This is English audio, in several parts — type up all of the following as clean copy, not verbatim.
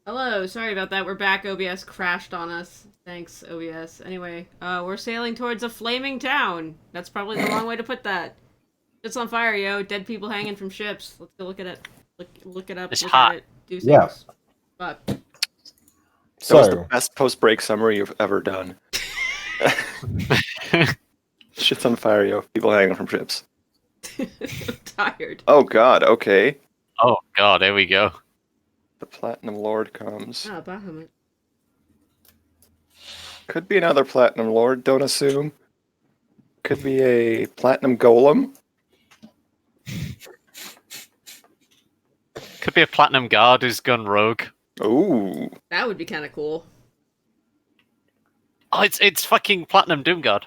Hello, sorry about that. We're back. OBS crashed on us. Thanks, OBS. Anyway, we're sailing towards a flaming town. That's probably the wrong way to put that. It's on fire, yo. Dead people hanging from ships. Let's go look at it. Look it up. It's Look at hot. it. Do Yeah. things. Fuck. That was the So, best post-break summary you've ever done. Shit's on fire, yo. People hanging from ships. I'm tired. Oh god, okay. Oh god, here we go. The Platinum Lord comes. Ah, Bahamut. Could be another Platinum Lord, don't assume. Could be a Platinum Golem. Could be a platinum guard who's gone rogue. Ooh. That would be kind of cool. Oh, it's fucking platinum doom guard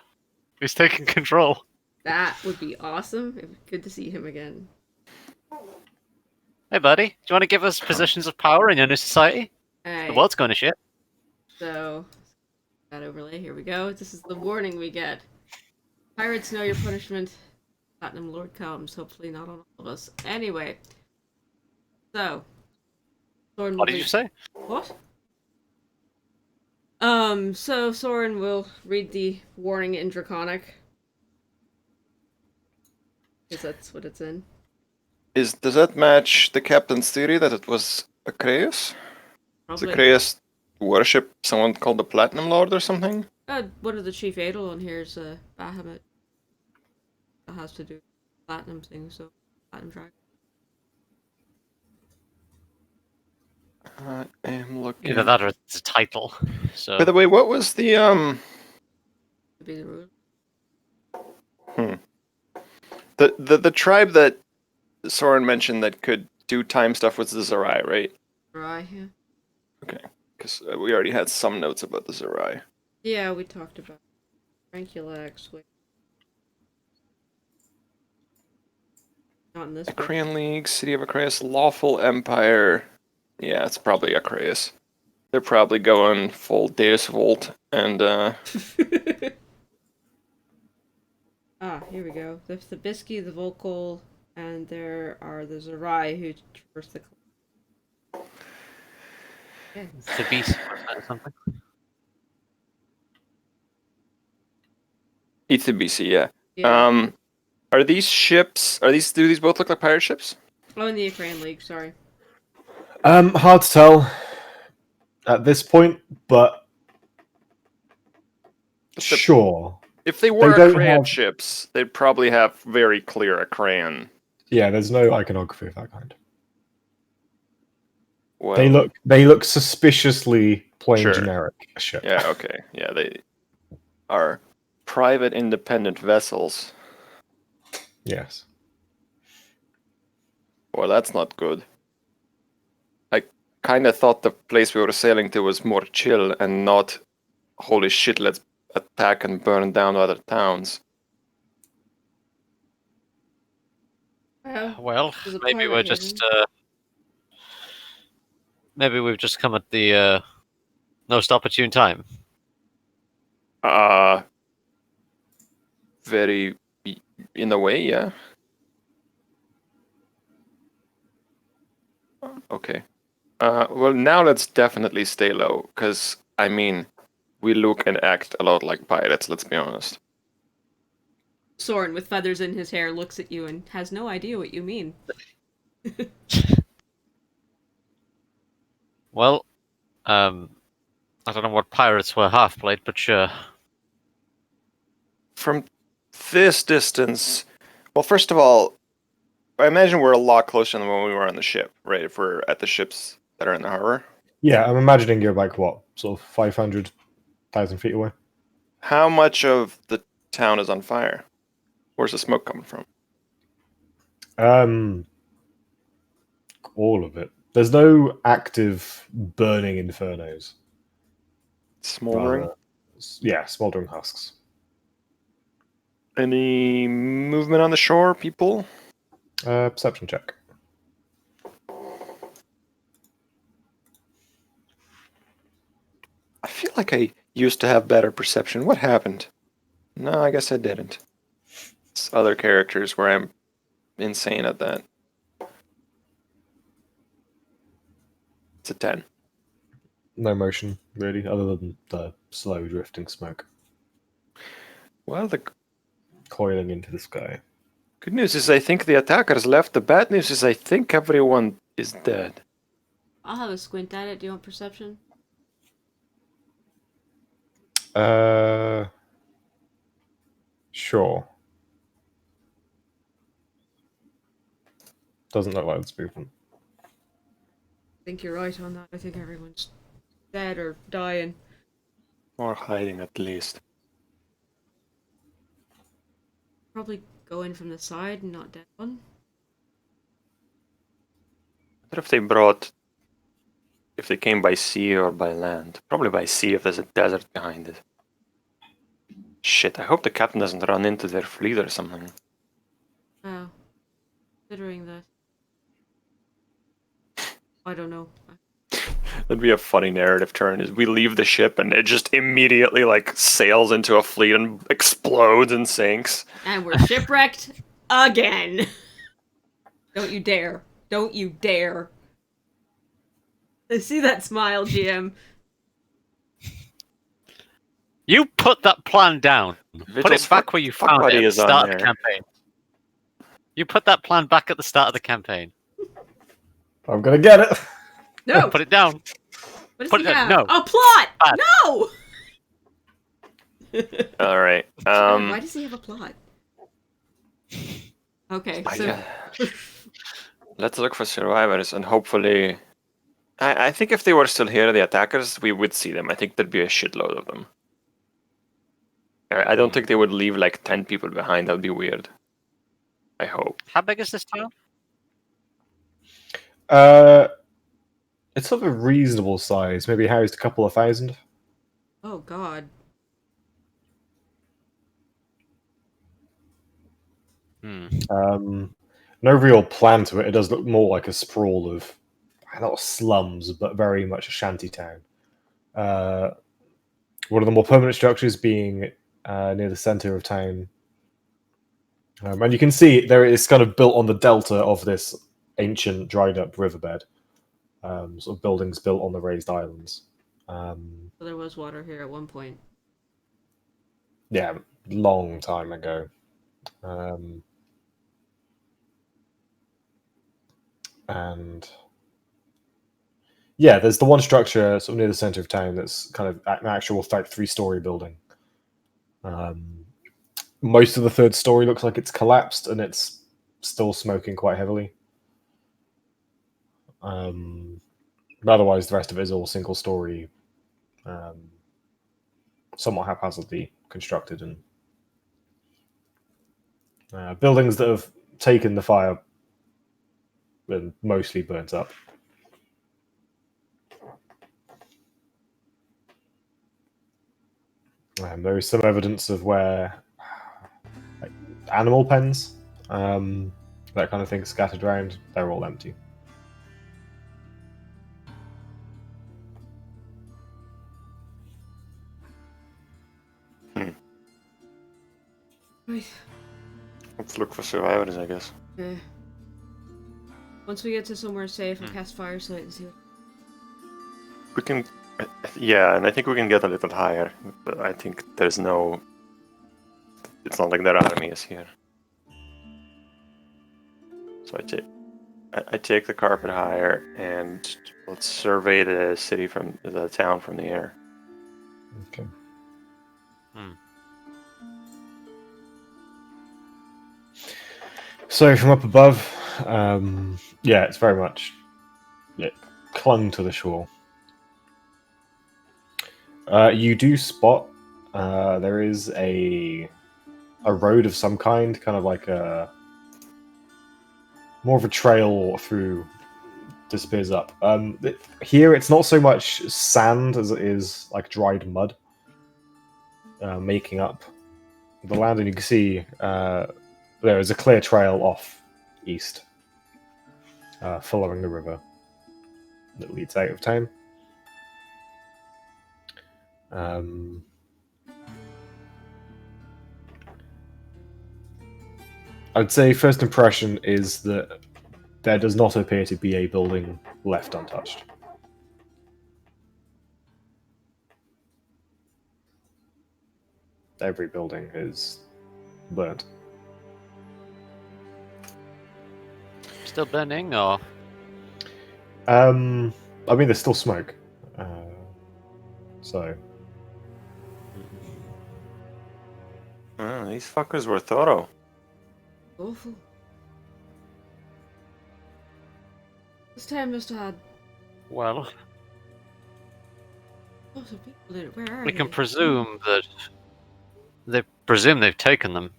who's taking control. That would be awesome. Good to see him again. Hey, buddy, do you want to give us positions of power in your new society? Hey, The world's going to shit. so that overlay. Here we go. This is the warning we get. Pirates know your punishment. Platinum Lord comes. Hopefully not on all of us. Anyway. So. Soren What did you say? What? So Soren will read the warning in Draconic. Because that's what it's in. Does that match the captain's theory that it was Acreus? Does Probably. Acreus worship someone called the Platinum Lord or something? One of the chief Eidolon here is Bahamut. That has to do with platinum things, so platinum dragon. I am looking. Either that or it's a title. So By the way, what was the To be the rule. the tribe that Soren mentioned that could do time stuff was the Zerai, right? Right, yeah. Okay, because we already had some notes about the Zerai. Yeah, we talked about Franculax. Wait. Not in this book. Acrean League, City of Acreus, Lawful Empire. Yeah, it's probably Acreus. They're probably going full Deus Volt and Here we go. There's the Bisky, the Volkol, and there are the Zerai who traverse the. Yeah. it's the beast or something. ETBC, yeah. Yeah. Are these ships? Do these both look like pirate ships? Oh, in the Ukraine League. Sorry. hard to tell at this point, but sure. If they were They don't Acrean have- ships, they'd probably have very clear Acrean. Yeah, there's no iconography of that kind. Well, They look suspiciously plain Sure. generic ship. Yeah, okay. Yeah, they are private independent vessels. Yes. Well, that's not good. I kind of thought the place we were sailing to was more chill and not, holy shit, let's attack and burn down other towns. Well, There's a maybe pirate we're just hidden. maybe we've just come at the most opportune time. Very, in a way, yeah. Okay. Well, now let's definitely stay low, because, I mean, we look and act a lot like pirates, let's be honest. Soren, with feathers in his hair, looks at you and has no idea what you mean. Well, I don't know what pirates were half plate, but sure. From this distance, well, first of all, I imagine we're a lot closer than when we were on the ship, right? If we're at the ships that are in the harbor. Yeah, I'm imagining you're like, what, sort of 500,000 feet away? How much of the town is on fire? Where's the smoke coming from? All of it. There's no active burning infernos. Smoldering? Rather, yeah, smoldering husks. Any movement on the shore, people? Perception check. I feel like I used to have better perception. What happened? No, I guess I didn't. It's other characters where I'm insane at that. It's a 10. No motion, really, other than the slow drifting smoke Well, the coiling into the sky. good news is I think the attackers left. The bad news is I think everyone is dead. I'll have a squint at it. Do you want perception? Sure. Doesn't look like it's movement. I think you're right on that. I think everyone's dead or dying. Or hiding at least. Probably go in from the side and not dead one. What if they brought... If they came by sea or by land? Probably by sea if there's a desert behind it. Shit, I hope the captain doesn't run into their fleet or something. Oh. Considering that. I don't know. That'd be a funny narrative turn, is we leave the ship and it just immediately like sails into a fleet and explodes and sinks. And we're shipwrecked again. Don't you dare. Don't you dare. I see that smile, GM. You put that plan down. Put Vigil's it back where you found it at buddy the is on start of the there. campaign. You put that plan back at the start of the campaign. I'm gonna get it. No. Put it down. What does put he it down. have? No. A plot. Bad. No. All right. Why does he have a plot? Okay, so Let's look for survivors and hopefully... I think if they were still here, the attackers, we would see them. I think there'd be a shitload of them. I don't think they would leave like 10 people behind. That'd be weird. I hope. How big is this town? It's of a reasonable size. Maybe housed a couple of thousand. oh god. No real plan to it. It does look more like a sprawl of not slums, but very much a shanty town. One of the more permanent structures being near the center of town. And you can see there is kind of built on the delta of this ancient dried up riverbed. Sort of buildings built on the raised islands. So there was water here at one point. Yeah, long time ago. And yeah, there's the one structure sort of near the center of town that's kind of an actual fact 3-story building. Most of the third story looks like it's collapsed and it's still smoking quite heavily. But otherwise, the rest of it is all single story, somewhat haphazardly constructed, and buildings that have taken the fire and mostly burnt up. There is some evidence of where like, animal pens, that kind of thing, scattered around. They're all empty. Right. Let's look for survivors, I guess. Okay. Once we get to somewhere safe, I'll cast fire sight and see what... We can... Yeah, and I think we can get a little higher. But I think there's no... It's not like their army is here. So I take the carpet higher and let's survey the city from the town from the air. Okay. So from up above, yeah, it's very much clung to the shore. You do spot there is a road of some kind, kind of like a more of a trail through disappears up. Here it's not so much sand as it is like dried mud making up the land, and you can see there is a clear trail off east following the river that leads out of town. I'd say first impression is that there does not appear to be a building left untouched. every building is burnt. Still burning, or I mean, there's still smoke. So Oh, these fuckers were thorough. Awful. This time must have had well, lots of people in it. Where are we can they? presume that they've taken them.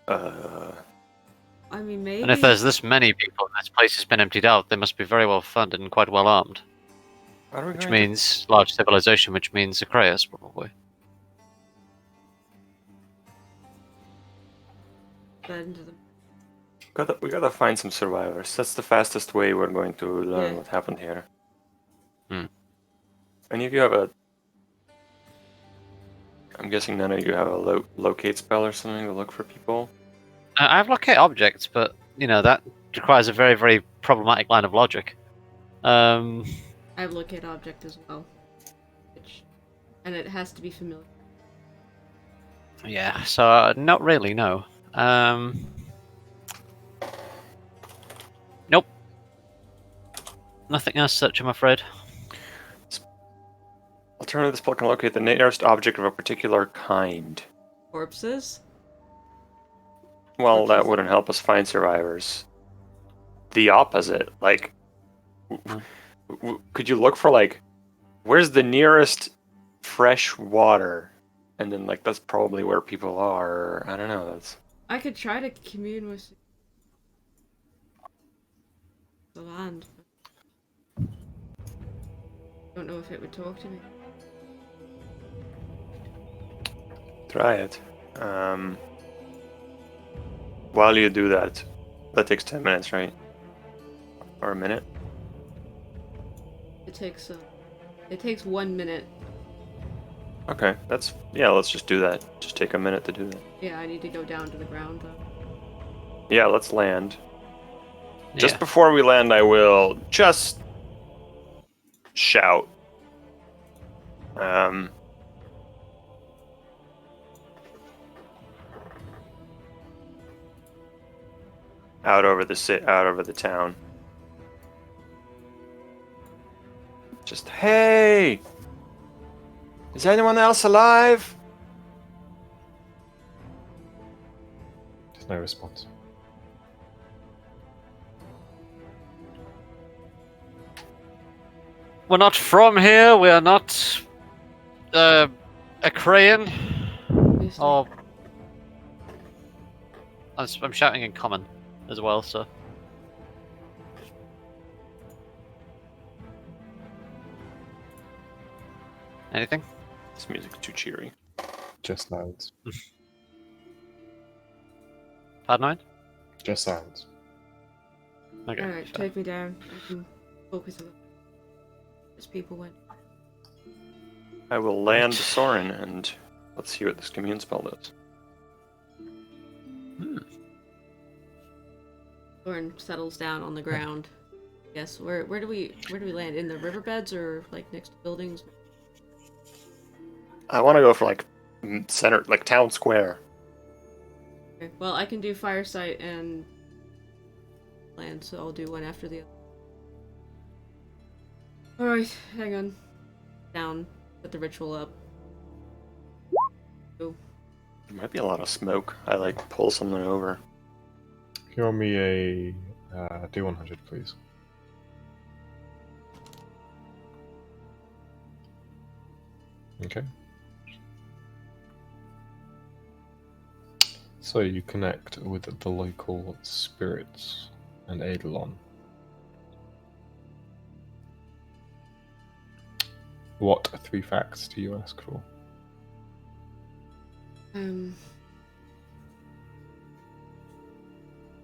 I mean, maybe. And if there's this many people and this place has been emptied out, they must be very well funded and quite well armed. What are we Which going means large civilization, which means Zacchaeus, probably. Fed into them. We gotta find some survivors. That's the fastest way we're going to learn Yeah. what happened here. Hmm. Any of you have a? I'm guessing none of you have a locate spell or something to look for people. I have locate objects, but that requires a very, very problematic line of logic. I have locate object as well, and it has to be familiar. Yeah, so not really, no. Nope. Nothing as such, I'm afraid. Alternative spell can locate the nearest object of a particular kind. Corpses. Well, that Corpses. wouldn't help us find survivors. The opposite, like, could you look for where's the nearest fresh water, and then that's probably where people are. I don't know. That's I could try to commune with the land, but I don't know if it would talk to me. try it. While you do that, that takes 10 minutes, right? Or a minute? It takes 1 minute. Okay, let's just do that. Just take a minute to do that. Yeah, I need to go down to the ground though. Yeah, let's land. Just Yeah. before we land, I will just shout. Out over the town. Just, hey! Is anyone else alive? there's no response. We're not from here, we are not a Crayon. Obviously. Or I'm shouting in common as well, so. Anything? This music's too cheery. Just silence. Pardon mine? Just silence. Okay. Alright, fair. take me down. I can focus on as people went. I will land the Soren and let's see what this commune spell does. Thorn settles down on the ground. Yes, where do we land? In the riverbeds or next to buildings? I want to go for center, town square. Okay. Well, I can do firesight and land, so I'll do one after the other. Alright, hang on. Down. Put the ritual up. Go. There might be a lot of smoke. I pull something over. Can you roll me a D100, please? Okay. So you connect with the local spirits and Eidolon. What 3 facts do you ask for?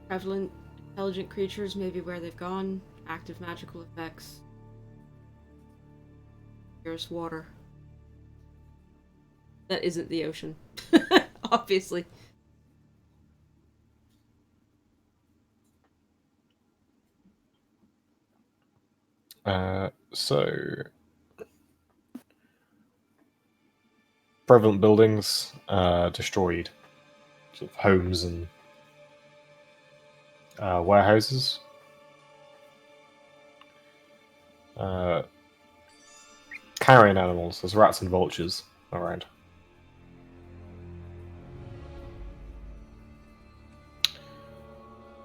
Prevalent intelligent creatures, maybe where they've gone. Active magical effects. Purest water. That isn't the ocean. Obviously. So prevalent buildings destroyed, sort of homes and warehouses. Carrion animals, there's rats and vultures around.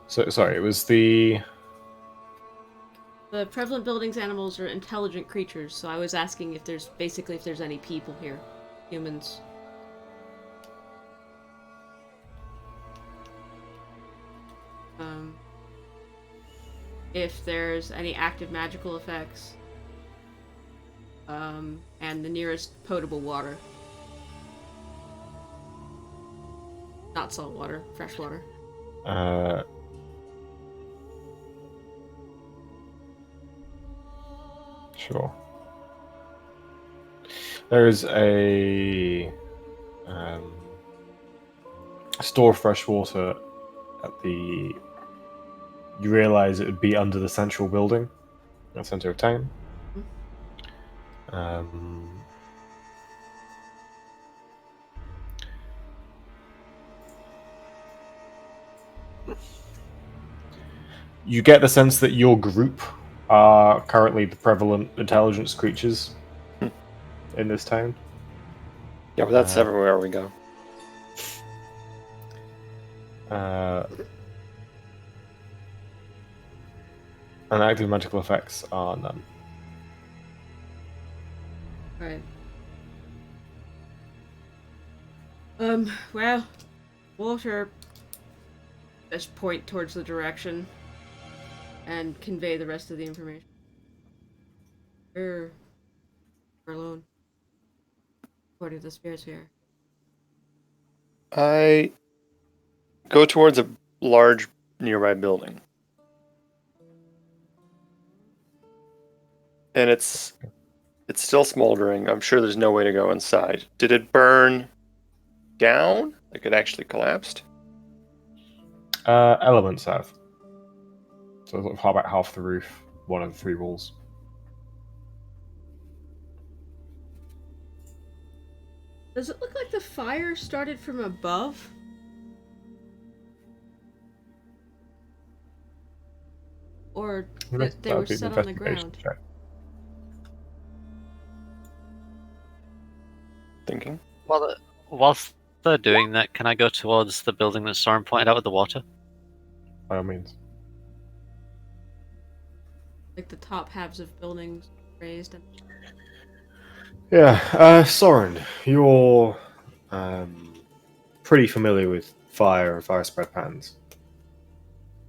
So sorry, it was the prevalent buildings animals are intelligent creatures, so I was asking if there's any people here. Humans. If there's any active magical effects. And the nearest potable water. Not salt water, fresh water. Sure. There is a store of fresh water at the. You realize it would be under the central building, in the center of town. You get the sense that your group are currently the prevalent intelligence creatures in this town. Yeah, but that's everywhere we go. And active magical effects are none. Right. Well, Walter just point towards the direction and convey the rest of the information. We're alone. According to the spirits here. I go towards a large nearby building. And it's still smoldering. I'm sure there's no way to go inside. Did it burn down? Like it actually collapsed? Elements have. So sort of about half the roof, one of the 3 walls. Does it look like the fire started from above? Or that they were set on the ground? Check. Thinking. Well, whilst they're doing that, can I go towards the building that Soren pointed out with the water? By all means. Like the top halves of buildings raised and... Yeah, Soren, you're pretty familiar with fire and fire spread patterns.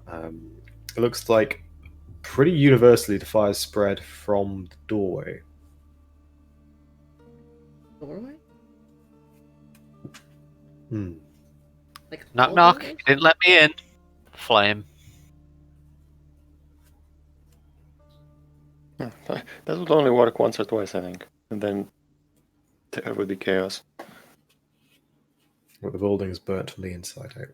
It looks like pretty universally the fire spread from the doorway. Doorway? Like Knock all knock, doorways? you didn't let me in. Flame. That would only work once or twice, I think. And then there would be chaos. Well, the building's burnt from the inside out.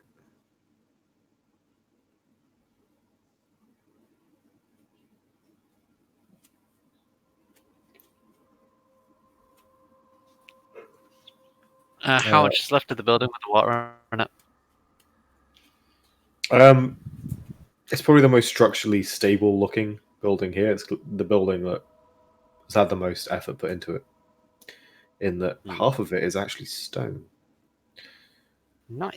How much is left of the building with the water in it? It's probably the most structurally stable looking building here. It's the building that has had the most effort put into it. In that half of it is actually stone. Nice.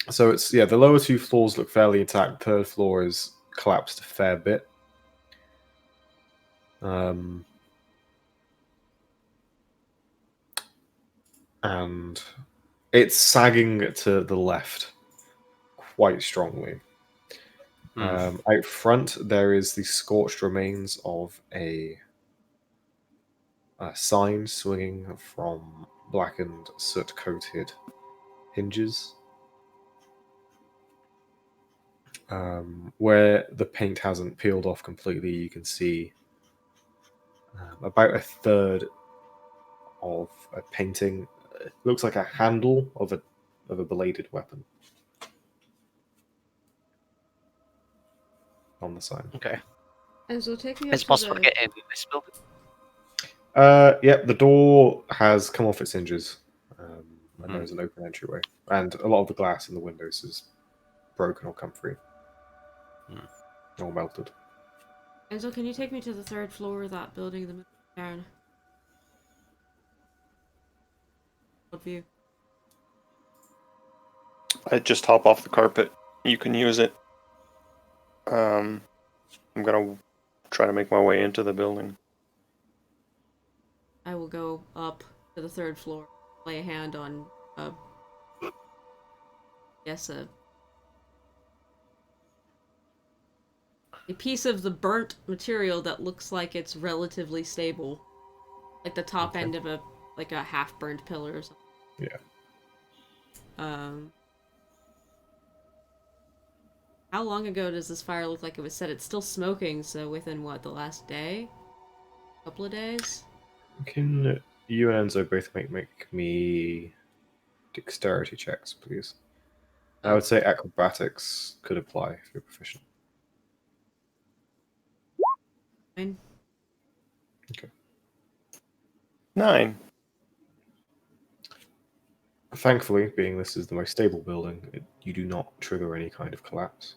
So it's the lower 2 floors look fairly intact. The 3rd floor is collapsed a fair bit. And it's sagging to the left quite strongly. Out front, there is the scorched remains of a sign swinging from blackened, soot-coated hinges. Where the paint hasn't peeled off completely, you can see about a third of a painting. It looks like a handle of a bladed weapon on the sign. Okay. And so take me up It's to possible the... to get in this building. Yeah, the door has come off its hinges, and Hmm. there's an open entryway, and a lot of the glass in the windows is broken or come free, or melted. Enzo, can you take me to the third floor of that building in the middle of town? What view? I just hop off the carpet. You can use it. I'm gonna try to make my way into the building. I will go up to the third floor, lay a hand on, yes, a piece of the burnt material that looks like it's relatively stable, like the top Okay. end of a half-burned pillar or something. Yeah. How long ago does this fire look like it was set? It's still smoking, so within what, the last day? Couple of days? Can you and Enzo both make me dexterity checks, please? I would say acrobatics could apply if you're proficient. Fine. Okay. 9. Thankfully, being this is the most stable building, you do not trigger any kind of collapse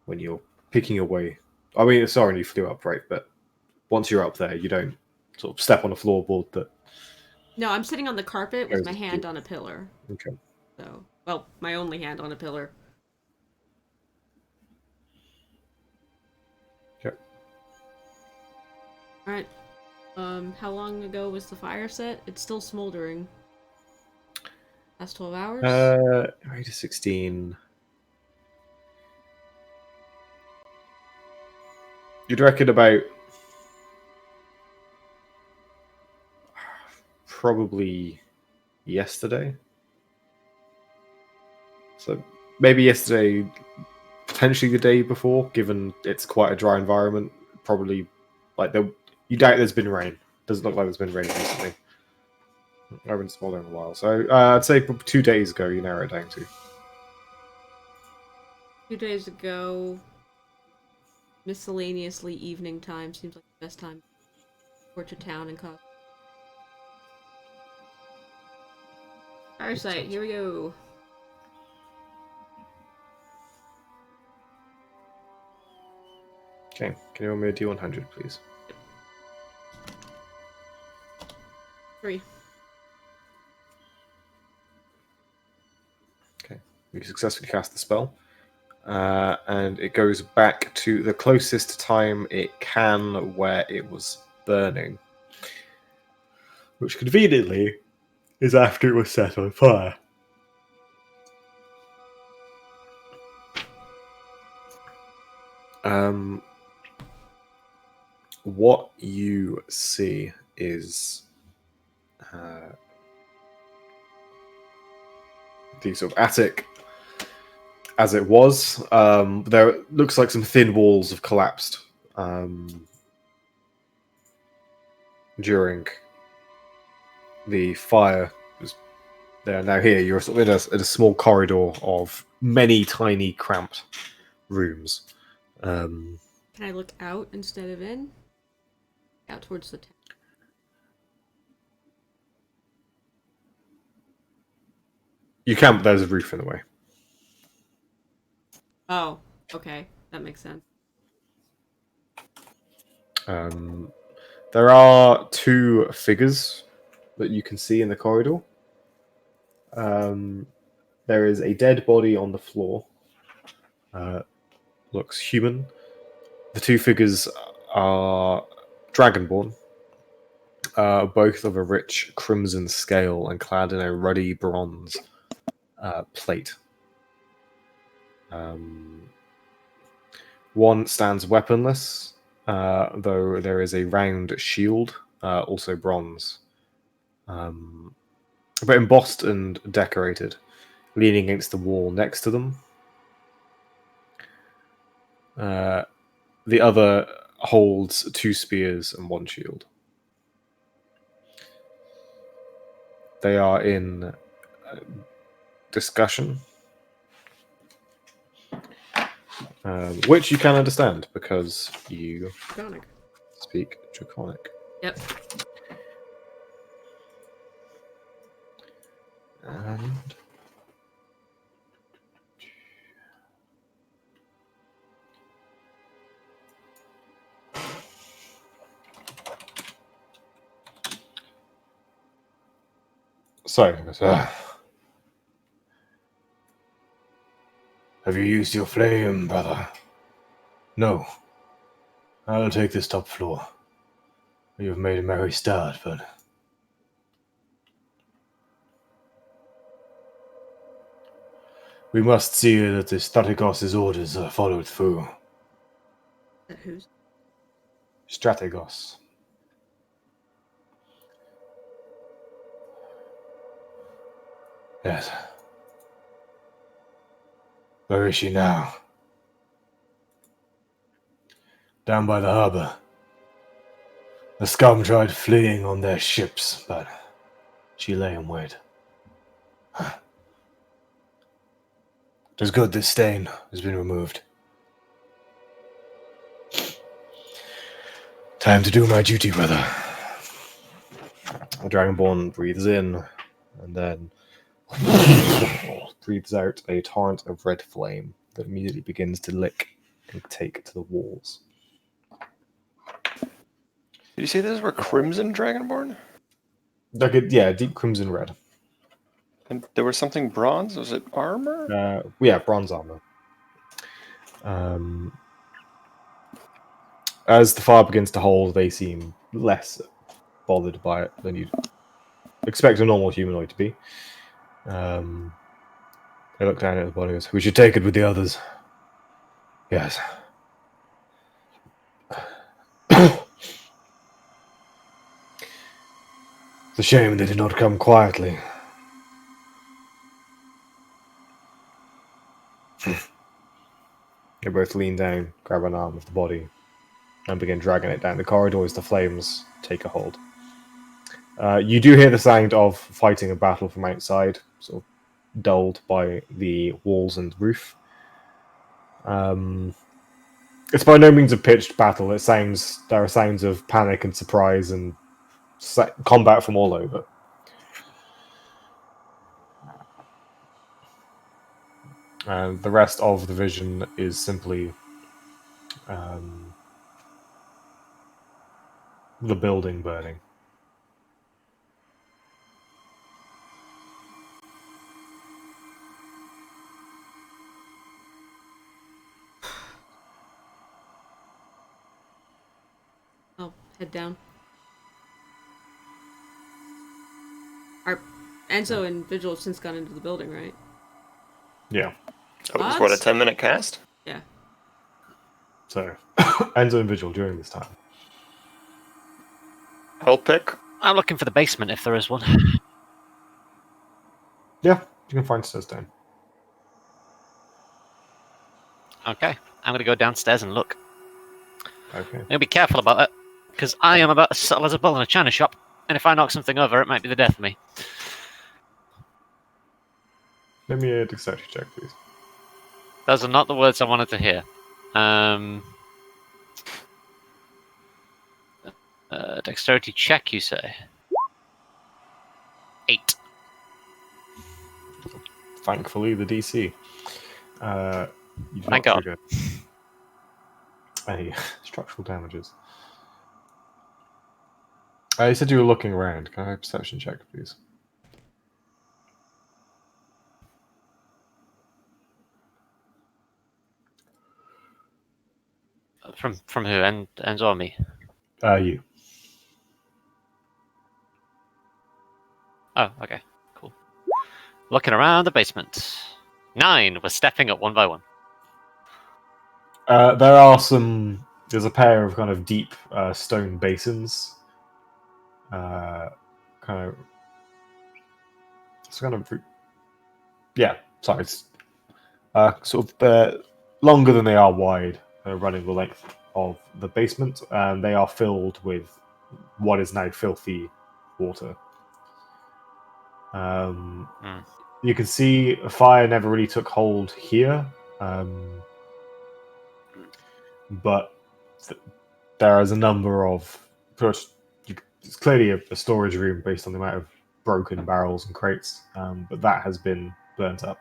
when you're picking your way. I mean, sorry, you flew up, right? But once you're up there, you don't sort of step on a floorboard that. No, I'm sitting on the carpet with my goes hand deep. on a pillar. Okay. So, well, my only hand on a pillar. Okay. Alright. How long ago was the fire set? It's still smoldering. Last 12 hours? 8 to 16. You'd reckon about probably yesterday. So maybe yesterday, potentially the day before, given it's quite a dry environment. Probably like you doubt there's been rain. Doesn't look like there's been rain recently. I haven't smoldering in a while. So I'd say 2 days ago you narrow it down to. 2 days ago, miscellaneously evening time seems like the best time to torch a town and cause. Parasite, here we go. Okay, can you roll me a D100, please? 3. Okay, you successfully cast the spell. And it goes back to the closest time it can where it was burning, which conveniently is after it was set on fire. What you see is the sort of attic as it was. There looks like some thin walls have collapsed during the fire. They are now here. You're sort of in a small corridor of many tiny, cramped rooms. Can I look out instead of in? Out towards the town. You can, but there's a roof in the way. Oh, okay. That makes sense. There are 2 figures that you can see in the corridor. There is a dead body on the floor. Looks human. The 2 figures are dragonborn, both of a rich crimson scale and clad in a ruddy bronze plate. One stands weaponless, though there is a round shield, also bronze, but embossed and decorated, leaning against the wall next to them. The other holds 2 spears and 1 shield. They are in discussion, which you can understand because you Draconic. Speak Draconic. Yep. And so, have you used your flame, brother? No. I'll take this top floor. You've made a merry start, but we must see that the Strategos' orders are followed through. That who's? Strategos. Yes. Where is she now? Down by the harbor. The scum tried fleeing on their ships, but she lay in wait. It is good this stain has been removed. Time to do my duty, brother. The Dragonborn breathes in, and then breathes out a torrent of red flame that immediately begins to lick and take to the walls. Did you say those were Crimson Dragonborn? Yeah, deep crimson red. And there was something bronze? Was it armor? Yeah, bronze armor. As the fire begins to hold, they seem less bothered by it than you'd expect a normal humanoid to be. They look down at the body and goes, "We should take it with the others." Yes. It's a shame they did not come quietly. They both lean down, grab an arm of the body, and begin dragging it down the corridor as the flames take a hold. You do hear the sound of fighting a battle from outside, sort of dulled by the walls and roof. It's by no means a pitched battle. There are sounds of panic and surprise and combat from all over. And the rest of the vision is simply the building burning. I'll head down. Our Enzo and Vigil have since gone into the building, right? Yeah. That was what, a 10-minute cast? Yeah. So, Enzo and Vigil during this time. I'll pick. I'm looking for the basement if there is one. Yeah, you can find stairs down. Okay, I'm going to go downstairs and look. Okay. I'm going to be careful about that, because I am about as subtle as a bull in a china shop, and if I knock something over, it might be the death of me. Let me a dexterity check, please. Those are not the words I wanted to hear. Dexterity check, you say? 8. Thankfully, the DC. You do Thank not God. trigger any structural damages. You said you were looking around. Can I have a perception check, please? From who? Enzo or me? You. Oh, okay. Cool. Looking around the basement. 9. We're stepping up one by one. There are some. There's a pair of kind of deep stone basins. Sorry. It's sort of longer than they are wide, running the length of the basement, and they are filled with what is now filthy water. You can see a fire never really took hold here, but there is a number of. It's clearly a storage room based on the amount of broken barrels and crates, but that has been burnt up.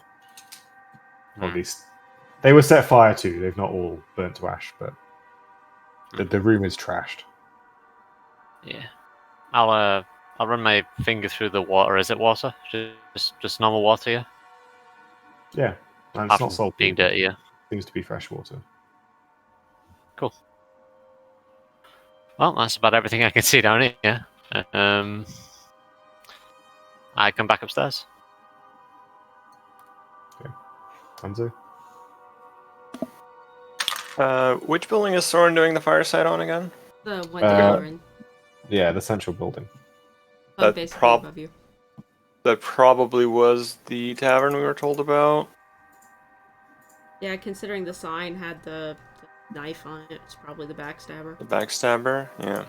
Or at least they were set fire to. They've not all burnt to ash, but the room is trashed. Yeah. I'll run my finger through the water. Is it water? Just normal water, yeah? Yeah, and it's Apart not from salty. being dirty, yeah. Seems to be fresh water. Cool. Well, that's about everything I can see down here. I come back upstairs. Hanzo? Which building is Soren doing the fireside on again? The one that you're in. Yeah, the central building. Above, That basically above you. That probably was the tavern we were told about. Yeah, considering the sign had the knife on it, it's probably the backstabber. The backstabber, yeah.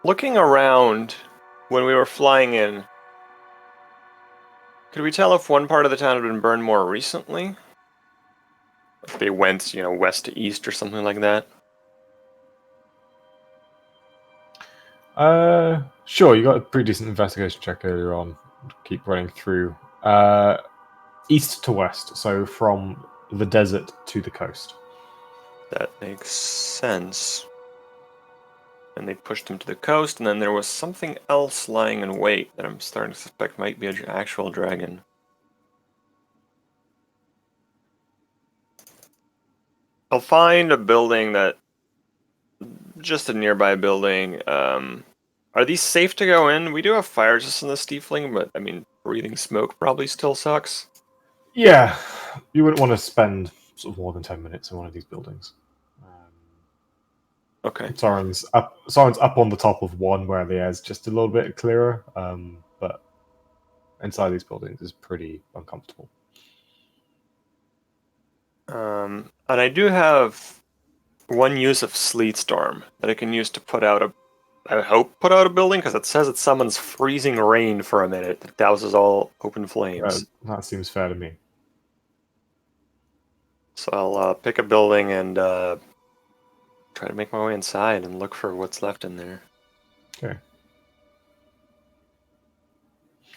Looking around when we were flying in, could we tell if one part of the town had been burned more recently? If they went, west to east or something like that? Sure, you got a pretty decent investigation check earlier on. Keep running through. East to west, so from the desert to the coast. That makes sense. And they pushed him to the coast, and then there was something else lying in wait that I'm starting to suspect might be an actual dragon. I'll find a building just a nearby building. Are these safe to go in? We do have fire just in this tiefling, but I mean, breathing smoke probably still sucks. Yeah, you wouldn't want to spend sort of more than 10 minutes in one of these buildings. Okay. Soren's up on the top of one where the air's just a little bit clearer, but inside these buildings is pretty uncomfortable. And I do have one use of Sleet Storm that I can use to put out a building, because it says it summons freezing rain for a minute that douses all open flames. That seems fair to me. So I'll pick a building and try to make my way inside and look for what's left in there. Okay.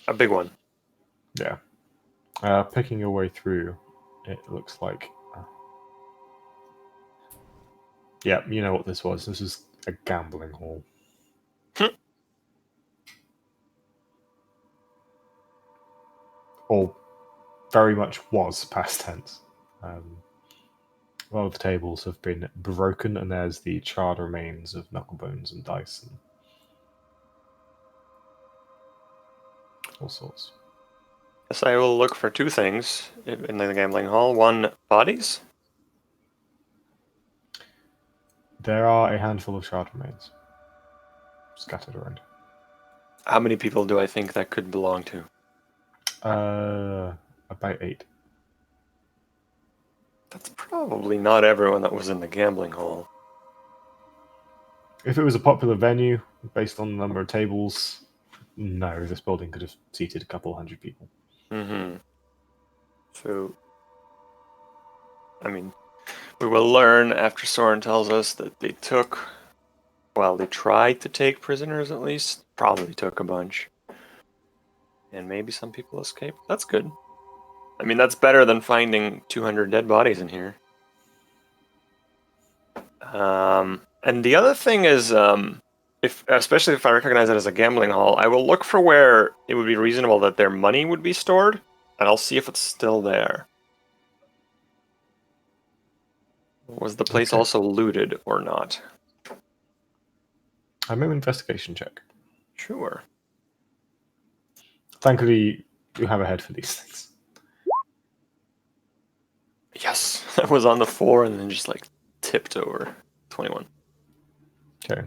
A big one. Yeah. Picking your way through, it looks like. Yeah, you know what this was. This is a gambling hall. Or very much was past tense. A lot of the tables have been broken, and there's the charred remains of knucklebones and dice and all sorts. Yes, I will look for two things in the gambling hall. One, bodies. There are a handful of shard remains scattered around. How many people do I think that could belong to? About 8. That's probably not everyone that was in the gambling hall. If it was a popular venue, based on the number of tables, no, this building could have seated a couple hundred people. Mm-hmm. So, I mean, we will learn after Soren tells us that they tried to take prisoners at least. Probably took a bunch. And maybe some people escaped. That's good. I mean, that's better than finding 200 dead bodies in here. And the other thing is, especially if I recognize it as a gambling hall, I will look for where it would be reasonable that their money would be stored, and I'll see if it's still there. Was the place also looted or not? I made an investigation check. Sure. Thankfully, you have a head for these things. Yes, I was on the floor and then just tipped over. 21. Okay.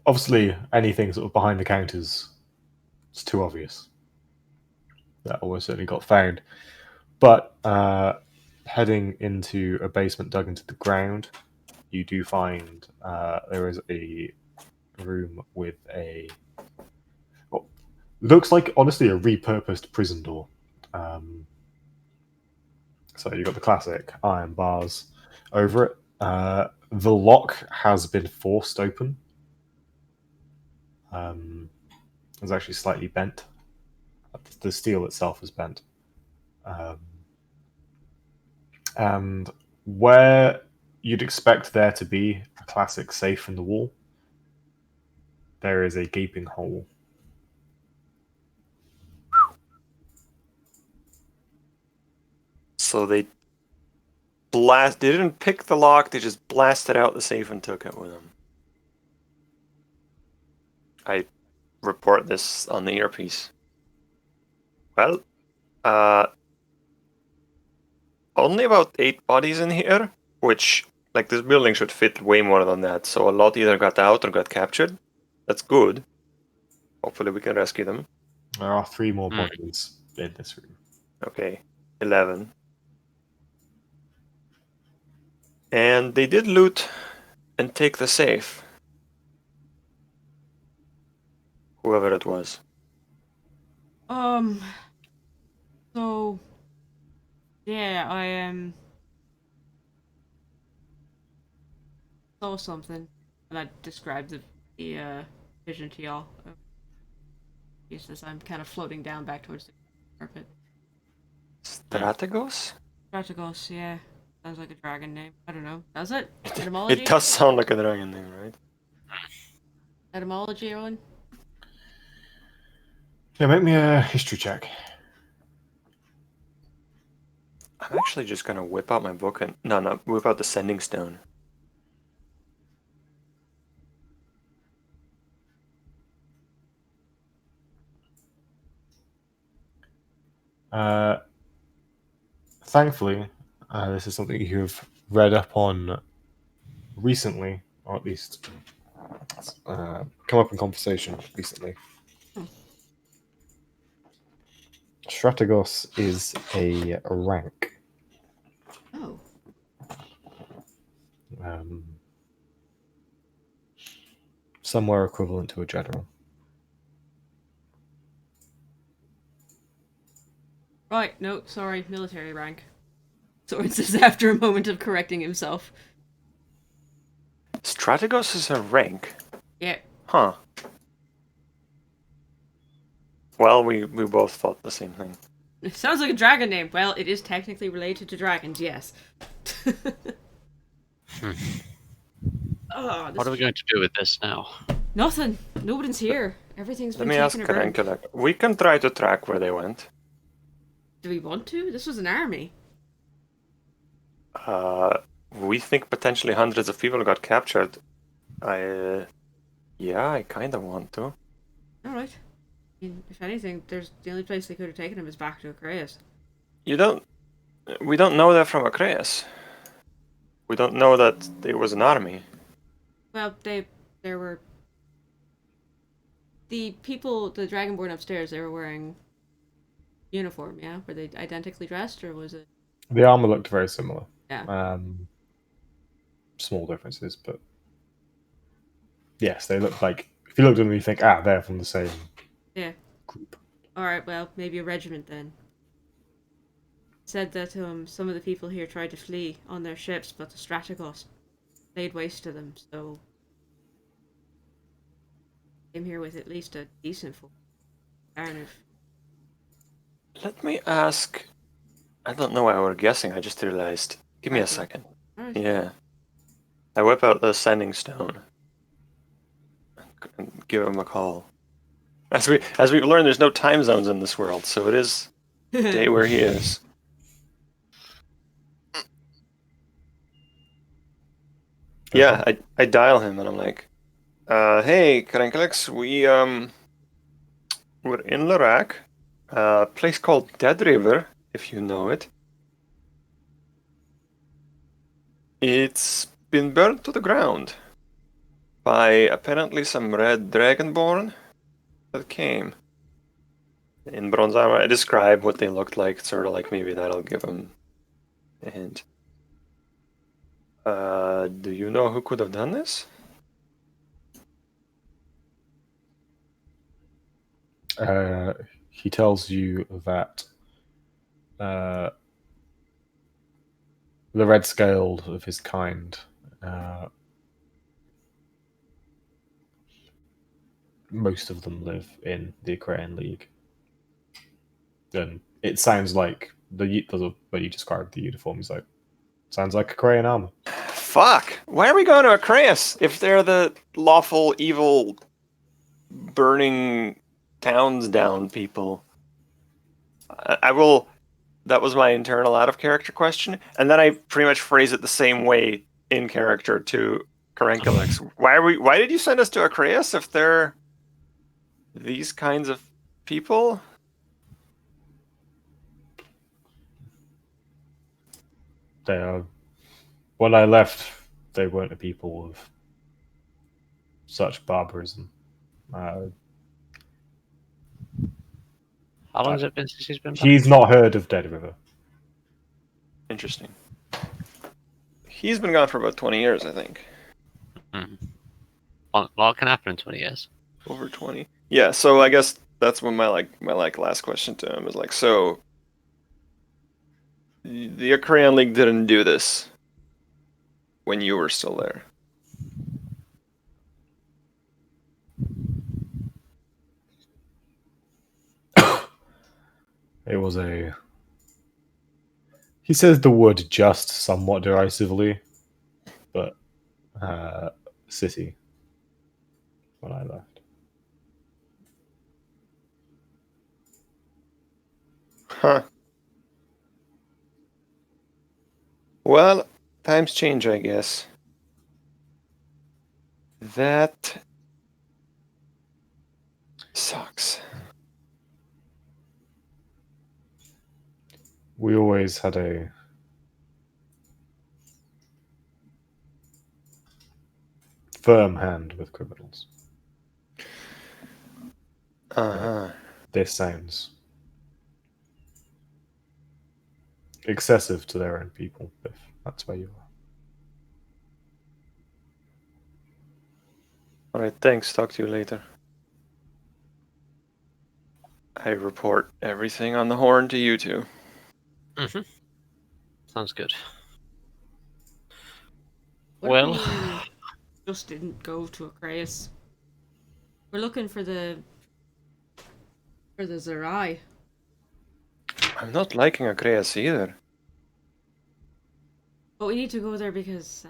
Obviously, anything sort of behind the counters, it's too obvious. That almost certainly got found. But heading into a basement dug into the ground, you do find there is a room with looks like, honestly, a repurposed prison door. So you've got the classic iron bars over it. The lock has been forced open. It's actually slightly bent. The steel itself is bent. And where you'd expect there to be a classic safe in the wall, there is a gaping hole. So they didn't pick the lock, they just blasted out the safe and took it with them. I report this on the earpiece. Well, only about 8 bodies in here, which, like, this building should fit way more than that, so a lot either got out or got captured. That's good. Hopefully we can rescue them. There are 3 more bodies in this room. Okay, 11. And they did loot and take the safe. Whoever it was. So, yeah, I saw something, and I described the vision to y'all. Just as I'm kind of floating down back towards the carpet. Strategos? Strategos, yeah. Sounds like a dragon name. I don't know. Does it? Etymology? It does sound like a dragon name, right? Etymology, Owen? Yeah, make me a history check. I'm actually just gonna whip out my book and whip out the sending stone. Thankfully, this is something you've read up on recently, or at least come up in conversation recently. Strategos is a rank. Oh. Somewhere equivalent to a general. Right, no, sorry, military rank. Soren says after a moment of correcting himself. Strategos is a rank? Yeah. Huh. Well, we both thought the same thing. It sounds like a dragon name. Well, it is technically related to dragons, yes. Oh, What are we going to do with this now? Nothing. Nobody's here. Everything's Let been me ask taken or burned. Karenkelek. We can try to track where they went. Do we want to? This was an army. We think potentially hundreds of people got captured. Yeah, I kind of want to. Alright. I mean, if anything, the only place they could have taken him is back to Acreus. We don't know that from Acreus. We don't know that there was an army. Well, there were... The people, the Dragonborn upstairs, they were wearing uniform, yeah? Were they identically dressed, or was it... The armor looked very similar. Yeah. Small differences, but yes, they look like, if you looked at them, you think, they're from the same Yeah. group. Alright, well, maybe a regiment then. Said that some of the people here tried to flee on their ships, but the Strategos laid waste to them, so came here with at least a decent force. Let me ask. I don't know why we're guessing. I just realized. Give me a second. Alright. Yeah. I whip out the sending stone and give him a call. As we've learned, there's no time zones in this world, so it is day where he is. Yeah, I dial him and I'm like, hey, Karenkalex, we're in Larak, a place called Deadriver, if you know it. It's been burned to the ground by apparently some red dragonborn that came in bronze armor. I describe what they looked like, sort of like maybe that'll give them a hint. Do you know who could have done this? He tells you that the red scaled of his kind. Most of them live in the Ukrainian League. And it sounds like when you described the uniforms, like sounds like Ukrainian armor. Fuck! Why are we going to Acraeus if they're the lawful, evil, burning towns down people? I will. That was my internal out of character question, and then I pretty much phrase it the same way in character to Karenkalix. Why did you send us to Acraeus if they're these kinds of people? They are. When I left, they weren't a people of such barbarism. How long has it been since he's been back? He's not heard of Deadriver. Interesting. He's been gone for about 20 years, I think. Mm. A lot can happen in 20 years. Over 20. Yeah, so I guess that's when my last question to him is like, so the Ukrainian League didn't do this when you were still there. It was a. He says the word just somewhat derisively, but city when I left. Huh. Well, times change, I guess. That sucks. We always had a firm hand with criminals. Uh-huh. This sounds excessive to their own people, if that's where you are. Alright, thanks. Talk to you later. I report everything on the horn to you two. Mm-hmm. Sounds good. What Well, if we just didn't go to Acraeus? We're looking for the Zerai. I'm not liking Acraeus either. But we need to go there because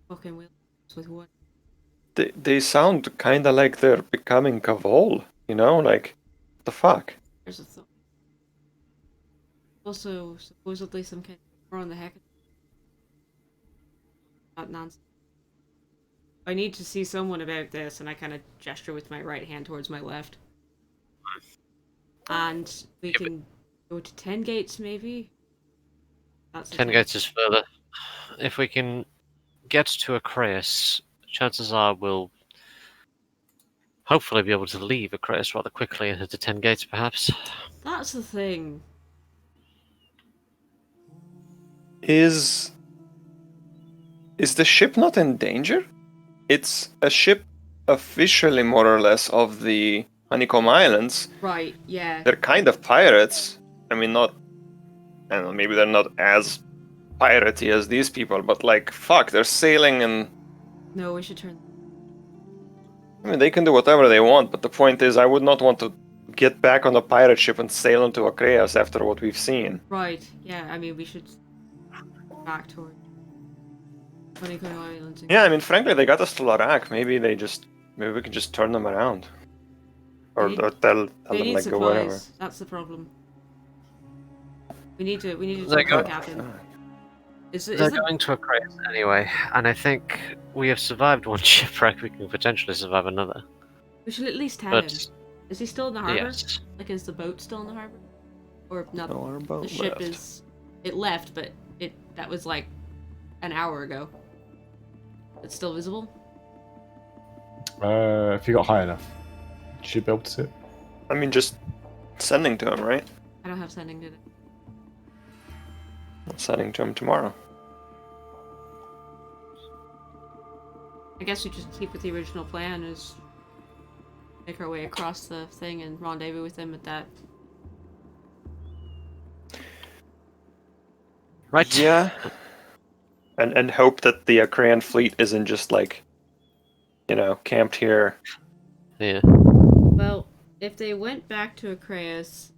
fucking Will with what? They sound kinda like they're becoming Kavol, you know? Like, what the fuck? There's a thought. Also, supposedly some kind of on the heck. Not nonsense. I need to see someone about this, and I kind of gesture with my right hand towards my left. And we can go to 10 gates, maybe? That's 10 gates is further. If we can get to Acraeus, chances are we'll hopefully be able to leave Acraeus rather quickly and head to 10 gates, perhaps. That's the thing. Is the ship not in danger? It's a ship officially more or less of the Honeycomb Islands. Right, yeah. They're kind of pirates. I mean, not... I don't know, maybe they're not as piratey as these people, but like, fuck, they're sailing and... No, we should turn. I mean, they can do whatever they want, but the point is, I would not want to get back on a pirate ship and sail into Acraeus after what we've seen. Right, yeah, I mean, we should back toward Honeycomb Islands. Yeah, I mean, frankly, they got us to Larak. Maybe we can just turn them around. Or They- tell They them, need like, go wherever. supplies. That's the problem. We need to They talk to go- the captain. Is They're the going to Acraeus anyway, and I think we have survived one shipwreck, we can potentially survive another. we should at least tell him. But, Is he still in the harbor? yes. Like, is the boat still in the harbor? Or not? No, our boat The ship left. is. It left, but that was like an hour ago. It's still visible? If you got high enough, you should be able to see it. I mean, just sending to him, right? I don't have sending today. Sending to him tomorrow. I guess we just keep with the original plan, is make our way across the thing and rendezvous with them at that Right. Yeah. And hope that the Korean fleet isn't just like, camped here. Yeah. Well, if they went back to Acreus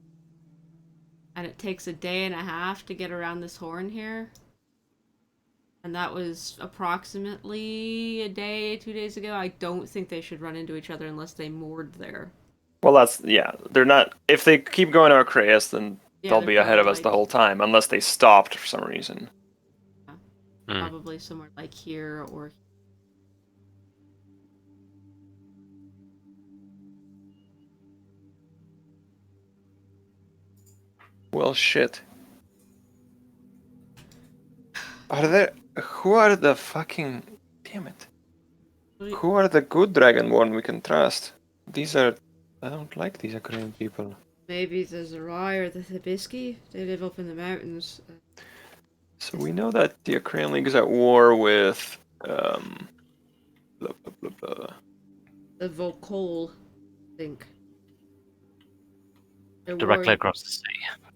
and it takes a day and a half to get around this horn here, and that was approximately a day, 2 days ago, I don't think they should run into each other unless they moored there. Well, they're not. If they keep going to Acreus, then Yeah, they'll they're be ahead of probably us the whole time, unless they stopped for some reason. Mm. probably somewhere like here or Well, shit. Who are the fucking? Damn it! Who are the good Dragonborn we can trust? These are. I don't like these Korean people. maybe the Zerai or the Thibiski. They live up in the mountains. So we know that the Ukraine League is at war with. Blah, blah, blah, blah. The Volkol, I think. They're Directly warring. across the sea.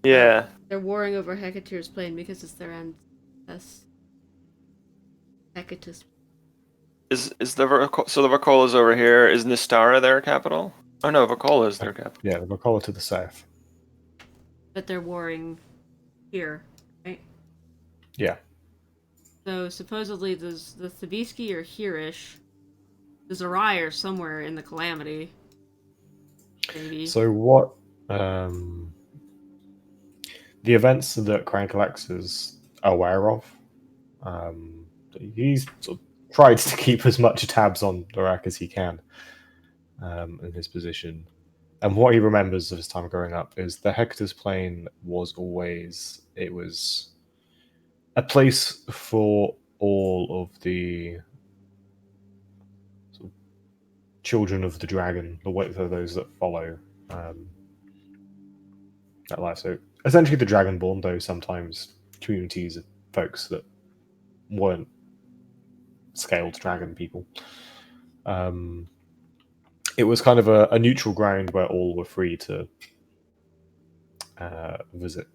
Yeah. They're warring over Hecate's plain because it's their ancestors. Hecate's. Is the so the Vakola is over here? Is Nistara their capital? Oh no, Vakola is their capital. Yeah, the Vakola to the south. But they're warring here, right? Yeah. So supposedly the Thibiski are here-ish. The Zerai are somewhere in the Calamity. Maybe. So what? The events that Crankalax is aware of. He's sort of tried to keep as much tabs on Iraq as he can in his position. And what he remembers of his time growing up is the Hector's Plain was a place for all of the sort of children of the dragon, those that follow that life. So essentially the Dragonborn, though sometimes communities of folks that weren't scaled dragon people. It was kind of a neutral ground where all were free to visit.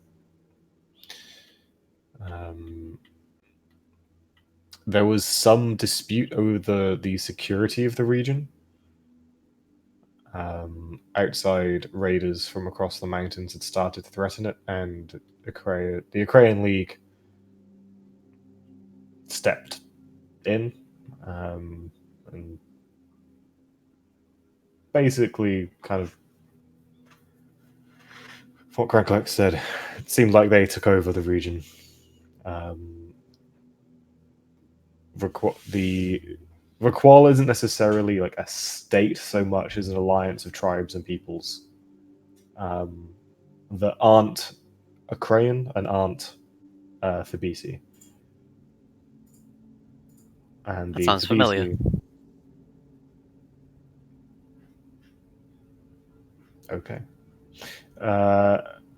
There was some dispute over the security of the region. Outside raiders from across the mountains had started to threaten it, and the Ukrainian League stepped in and basically kind of what Cranklex said. It seemed like they took over the region. The Raqual isn't necessarily like a state so much as an alliance of tribes and peoples that aren't Ukrainian and aren't Thibisi. And That the sounds familiar. Thibisi. Okay.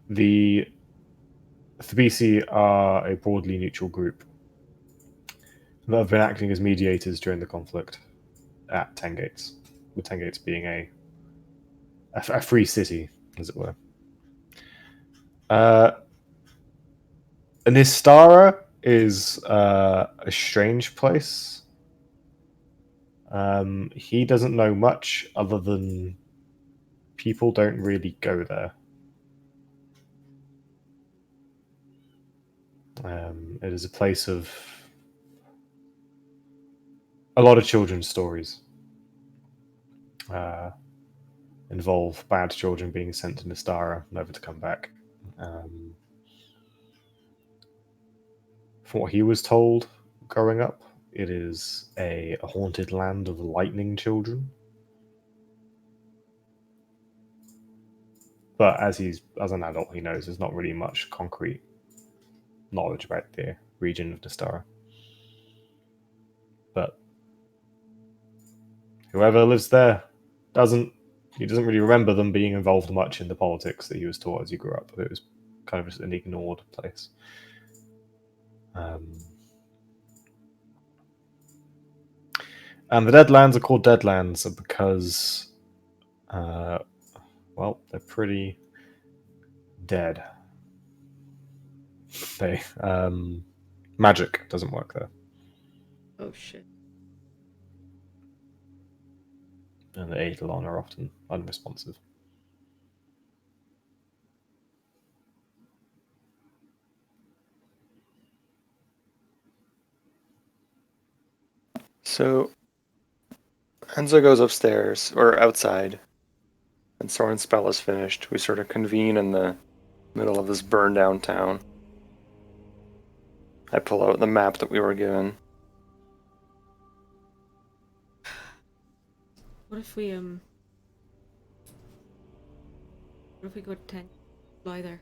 The Thibisi are a broadly neutral group that have been acting as mediators during the conflict at Ten Gates, with Ten Gates being a free city, as it were. Nistara is a strange place. He doesn't know much other than people don't really go there. It is a place of a lot of children's stories. Involve bad children being sent to Nistara, never to come back. From what he was told growing up, it is a haunted land of lightning children. But as an adult, he knows there's not really much concrete knowledge about the region of Nistara. But whoever lives there doesn't really remember them being involved much in the politics that he was taught as he grew up. It was kind of just an ignored place. And the Deadlands are called Deadlands because, well, they're pretty dead. They magic doesn't work there, Oh shit. and the Eidolon are often unresponsive. So Enzo goes upstairs, or outside, and Soren's spell is finished. We sort of convene in the middle of this burned down town. I pull out the map that we were given. What if we What if we go to 10? Fly there.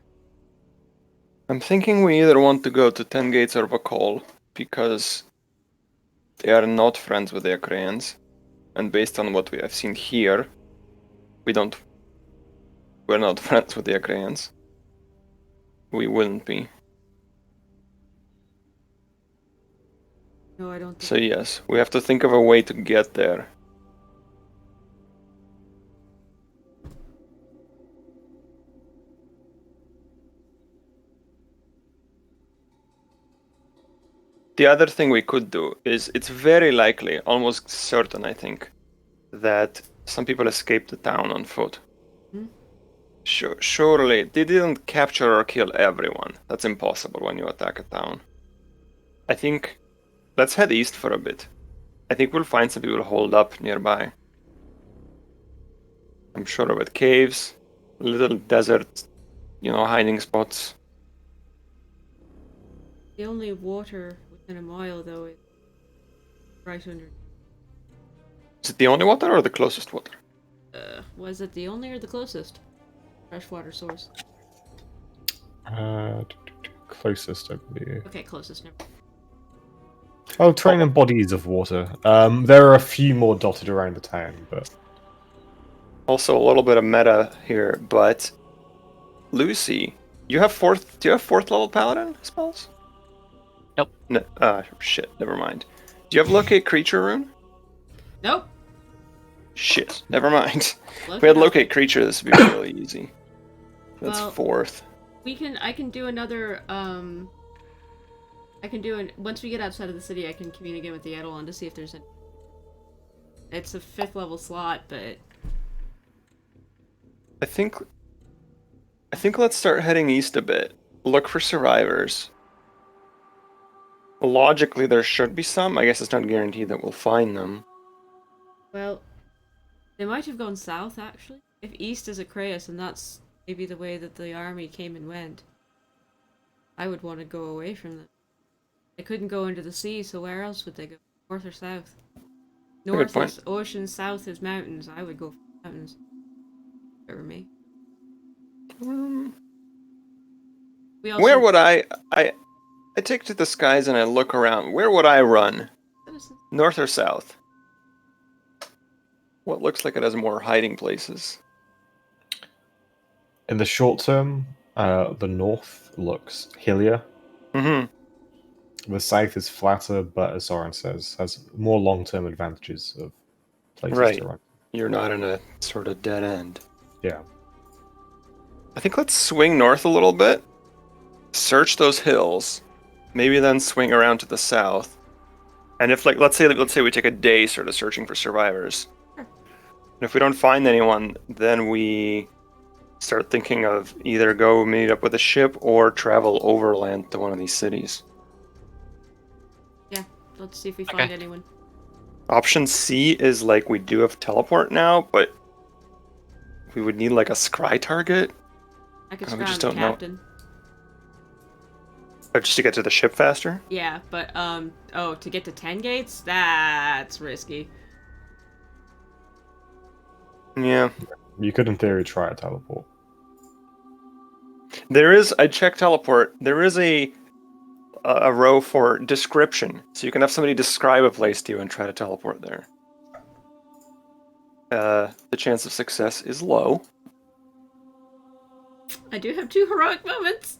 I'm thinking we either want to go to 10 Gates or Vakol, because they are not friends with the Akraeans. And based on what we have seen here, we're not friends with the Akraeans. We wouldn't be. No, I don't think. So yes, we have to think of a way to get there. The other thing we could do is, it's very likely, almost certain I think, that some people escaped the town on foot. Hmm? Surely, they didn't capture or kill everyone. That's impossible when you attack a town. I think, let's head east for a bit. I think we'll find some people holed up nearby. I'm sure of it. Caves, little desert, hiding spots. The only water within a mile, though, is right under. Is it the only water or the closest water? Was it the only or the closest freshwater source? Closest, I believe. Okay, closest. Never. Oh, train and bodies of water. There are a few more dotted around the town, but Also, a little bit of meta here, but Lucy, do you have fourth level paladin spells? Nope. No, shit, never mind. Do you have locate creature rune? Nope. Shit, never mind. Look If we had it up. locate creature, this would be really easy. That's Well- fourth. I can do another. I can do once we get outside of the city. I can communicate with the Eidolon to see if there's any. It's a 5th level slot, but I think let's start heading east a bit. Look for survivors. Logically, there should be some. I guess it's not guaranteed that we'll find them. well, they might have gone south actually. If east is Acraeus, and that's maybe the way that the army came and went, I would want to go away from them. They couldn't go into the sea, so where else would they go? North or south? good North point. is ocean, south is mountains. I would go for mountains. If it were me. We also Where would I take to the skies and I look around. Where would I run? citizens. North or south? What looks like it has more hiding places? in the short term, the north looks hillier. Mm-hmm. The south is flatter, but as Soren says, has more long-term advantages of places Right. to run. You're not in a sort of dead end. Yeah. I think let's swing north a little bit. Search those hills. Maybe then swing around to the south. And if let's say we take a day sort of searching for survivors. Sure. And if we don't find anyone, then we start thinking of either go meet up with a ship or travel overland to one of these cities. Yeah, let's see if we find Okay. anyone. Option C is we do have teleport now, but we would need a scry target. I could Oh, we scrounge just the don't know. captain. Just to get to the ship faster. Yeah, but to get to 10 gates, that's risky. Yeah. You could, in theory, try a teleport. I checked teleport. There is a row for description, so you can have somebody describe a place to you and try to teleport there. The chance of success is low, I do have 2 heroic moments.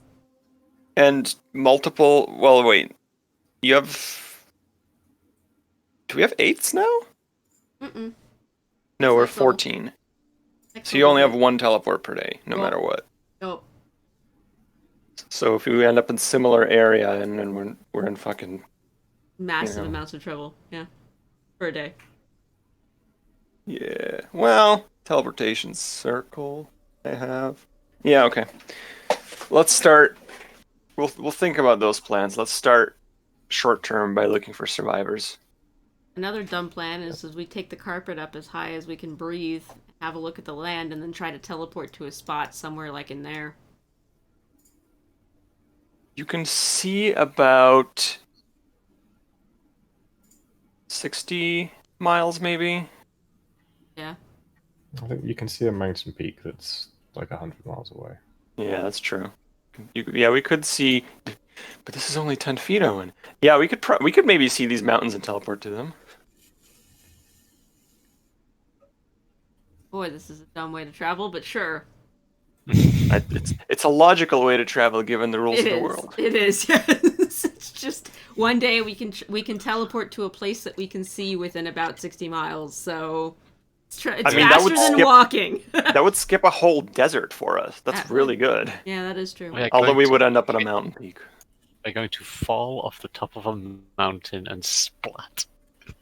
and multiple. Well, wait. You have. Do we have 8s now? Mm-mm. No, we're Next level. 14. Next So you only have level. 1 teleport per day, no Well- matter what. Oh, So if we end up in similar area and then we're in fucking Massive Yeah. amounts of trouble. Yeah. For a day. yeah. Well, teleportation circle I have. Yeah, okay. Let's start. We'll think about those plans. Let's start short term by looking for survivors. Another dumb plan is we take the carpet up as high as we can breathe, have a look at the land, and then try to teleport to a spot somewhere like in there. You can see about 60 miles, maybe. Yeah. I think you can see a mountain peak that's like 100 miles away. Yeah, that's true. Yeah, we could see, but this is only 10 feet, Owen. Yeah, we could maybe see these mountains and teleport to them. Boy, this is a dumb way to travel, but sure. It's a logical way to travel given the rules It of the is. world. It is. Yes. It's just one day we can teleport to a place that we can see within about 60 miles. So it's I mean, that would faster than skip- walking. That would skip a whole desert for us. That's That really would. good. Yeah, that is true. We are Although going we to- would end up on a mountain peak. We're going to fall off the top of a mountain and splat.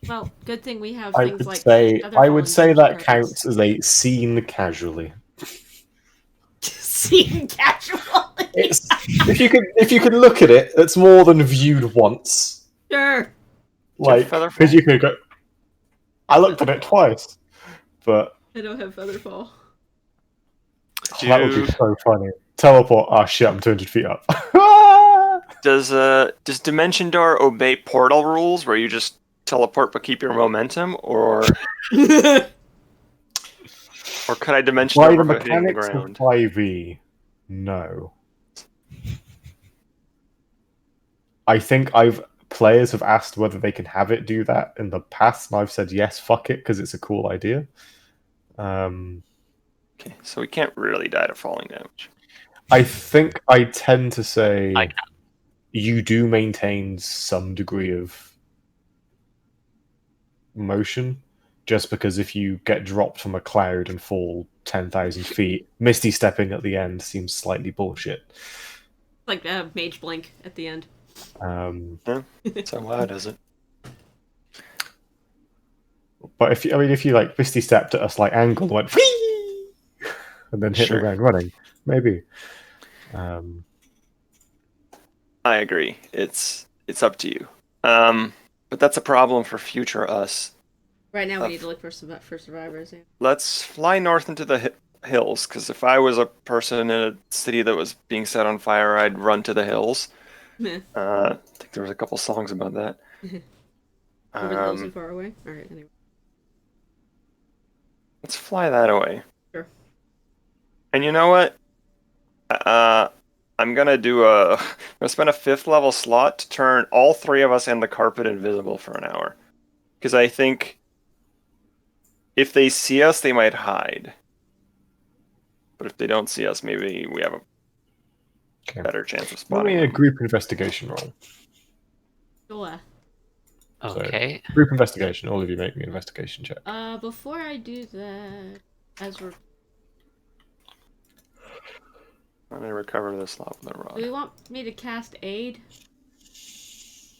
Well, good thing we have I things would like say feather I fall would and say jungle that carpets. counts as a scene casually. Seen casually. It's if you could look at it, it's more than viewed once. Sure. Like feather because fall? you could go. I looked at it twice, but I don't have feather fall. that would be so funny. Teleport. Oh shit! I'm 200 feet up. Does Dimension Door obey portal rules where you just teleport but keep your momentum, or could I Dimension By Door the without hitting the mechanics of ground? 5e, no. I think players have asked whether they can have it do that in the past, and I've said yes, fuck it, because it's a cool idea. Okay, so we can't really die to falling damage. I think I tend to say I can. you do maintain some degree of motion, just because if you get dropped from a cloud and fall 10,000 feet, Misty stepping at the end seems slightly bullshit. Like mage blink at the end. So loud is it? But if you like Misty stepped at a slight angle and went whee! And then hit Sure. the ground running, maybe. I agree. It's up to you. But that's a problem for future us. Right now, we need to look for survivors. Yeah. Let's fly north into the hills, because if I was a person in a city that was being set on fire, I'd run to the hills. Meh. I think there was a couple songs about that. Over the hills and far away. All right. Anyway. Let's fly that away. Sure. And you know what? I'm gonna spend a 5th level slot to turn all 3 of us and the carpet invisible for an hour. Because I think if they see us, they might hide. But if they don't see us, maybe we have a better chance of Give spotting me a them. group investigation roll. Sure. Okay. Group investigation. All of you make me an investigation check. Before I do that, as we're I'm gonna recover this slot with a do rod. we want me to cast aid? It's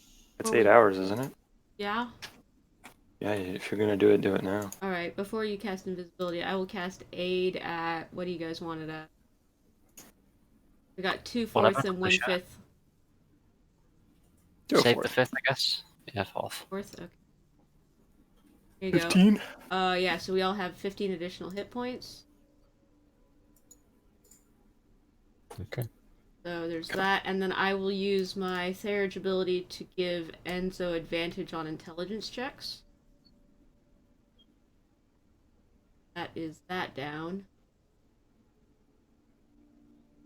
8 hours, isn't it? Yeah. Yeah, if you're gonna do it now. All right. Before you cast invisibility, I will cast aid at what do you guys want it at? We got 2/4 Whatever, and push 1/5. Do it Save for the it. 5th, I guess. Yeah, 4th. Fourth. Okay. Here you 15? go. Yeah. So we all have 15 additional hit points. Okay. So there's that, and then I will use my Therage ability to give Enzo advantage on intelligence checks. That is that down.